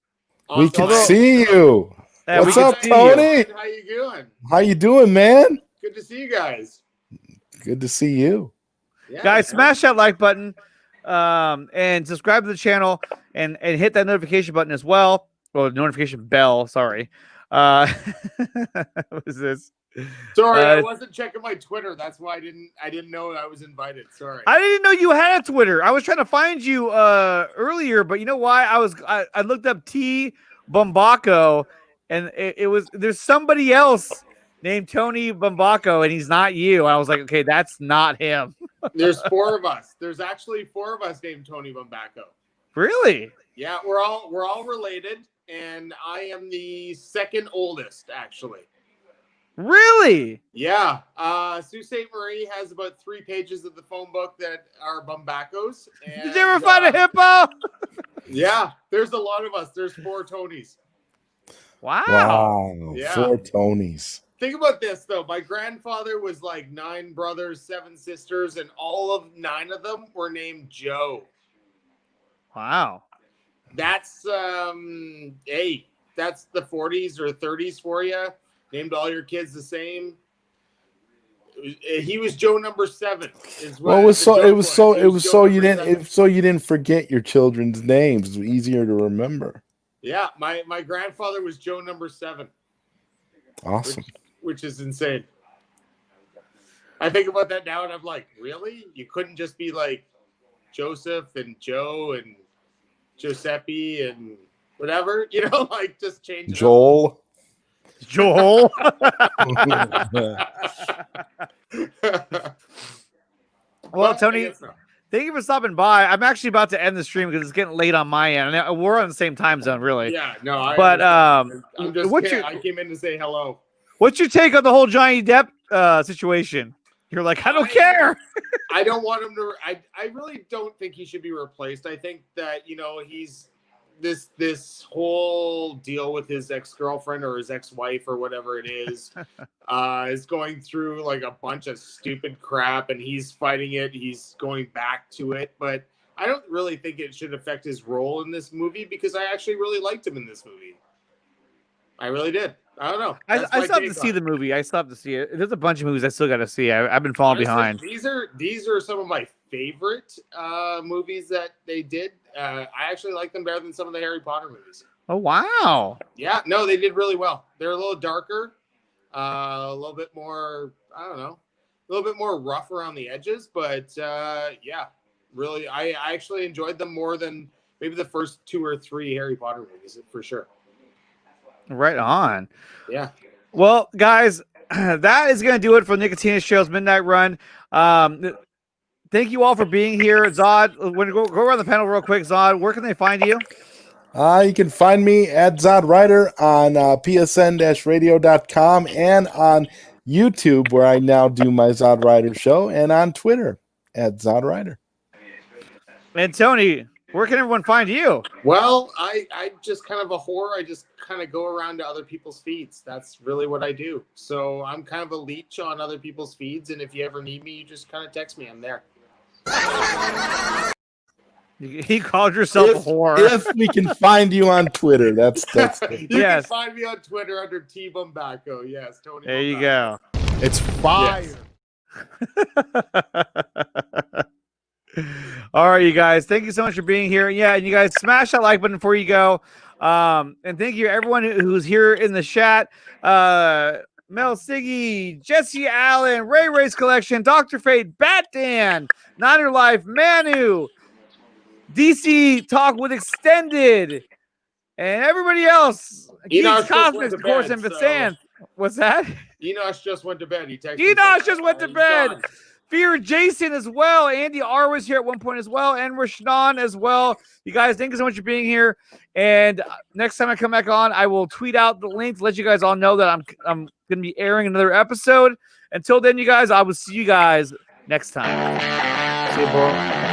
We can see you. Yeah, what's up, Tony? How you doing? How you doing, man? Good to see you guys. Good to see you. Yeah, guys, smash that like button and subscribe to the channel and hit that notification button as well. Or notification bell, sorry. What is this? Sorry, I wasn't checking my Twitter. That's why I didn't know I was invited. Sorry. I didn't know you had a Twitter. I was trying to find you earlier, but you know why? I looked up T Bombaco and it was there's somebody else named Tony Bumbaco, and he's not you. I was like, okay, that's not him. There's 4 of us. There's actually 4 of us named Tony Bumbaco. Really? Yeah, we're all related, and I am the second oldest, actually. Really? Yeah. Sault Ste. Marie has about 3 pages of the phone book that are Bumbacos. And, did you ever find a hippo? Yeah, there's a lot of us. There's 4 Tonys. Wow. Yeah. 4 Tonys. Think about this, though. My grandfather was like 9 brothers, 7 sisters, and all of 9 of them were named Joe. Wow. That's, hey, that's the 40s or 30s for you. Named all your kids the same. He was Joe number 7. Well, it was so you didn't forget your children's names. It was easier to remember. Yeah, my grandfather was Joe number 7. Awesome. Which is insane. I think about that now and I'm like, really? You couldn't just be like Joseph and Joe and Giuseppe and whatever, like just change it Joel. Joel. Well, Tony, thank you for stopping by. I'm actually about to end the stream because it's getting late on my end. And we're on the same time zone, really. Yeah, no. I came in to say hello. What's your take on the whole Johnny Depp situation? You're like, I don't care. I don't want him to. I really don't think he should be replaced. I think that he's this whole deal with his ex-girlfriend or his ex-wife or whatever it is going through like a bunch of stupid crap, and he's fighting it. He's going back to it, but I don't really think it should affect his role in this movie because I actually really liked him in this movie. I really did. I don't know. I still have to see the movie. I still have to see it. There's a bunch of movies I still got to see. I've been falling behind. These are some of my favorite movies that they did. I actually like them better than some of the Harry Potter movies. Oh, wow. Yeah, no, they did really well. They're a little darker, a little bit more, I don't know, a little bit more rough around the edges. But yeah, really, I actually enjoyed them more than maybe the first 2 or 3 Harry Potter movies, for sure. Right on. Yeah. Well, guys, that is going to do it for Nicotina Show's Midnight Run. Thank you all for being here. Zod, go around the panel real quick. Zod, where can they find you? You can find me at Zod Rider on psn-radio.com and on YouTube, where I now do my Zod Rider show, and on Twitter at Zod Rider. And Tony, where can everyone find you? Well, I just kind of a whore. I just kind of go around to other people's feeds. That's really what I do. So I'm kind of a leech on other people's feeds, and if you ever need me, you just kind of text me. I'm there. He called yourself a whore. If we can find you on Twitter, that's you can find me on Twitter under T Bumbaco. Yes, Tony. There you go. It's fire. Yes. All right, you guys. Thank you so much for being here. Yeah, and you guys smash that like button before you go. And thank you everyone who's here in the chat. Mel Siggy, Jesse Allen, Ray's Collection, Dr. Fate, Bat Dan, Niner Life, Manu, DC Talk with Extended, and everybody else. Geeks Cosmics, of course, and Vincent. What's that? Enosh just went to bed. Enosh just went to bed. Fear Jason as well. Andy R was here at one point as well, and Rashnan as well. You guys, thank you so much for being here. And next time I come back on, I will tweet out the link to let you guys all know that I'm going to be airing another episode. Until then, you guys, I will see you guys next time. See you, bro.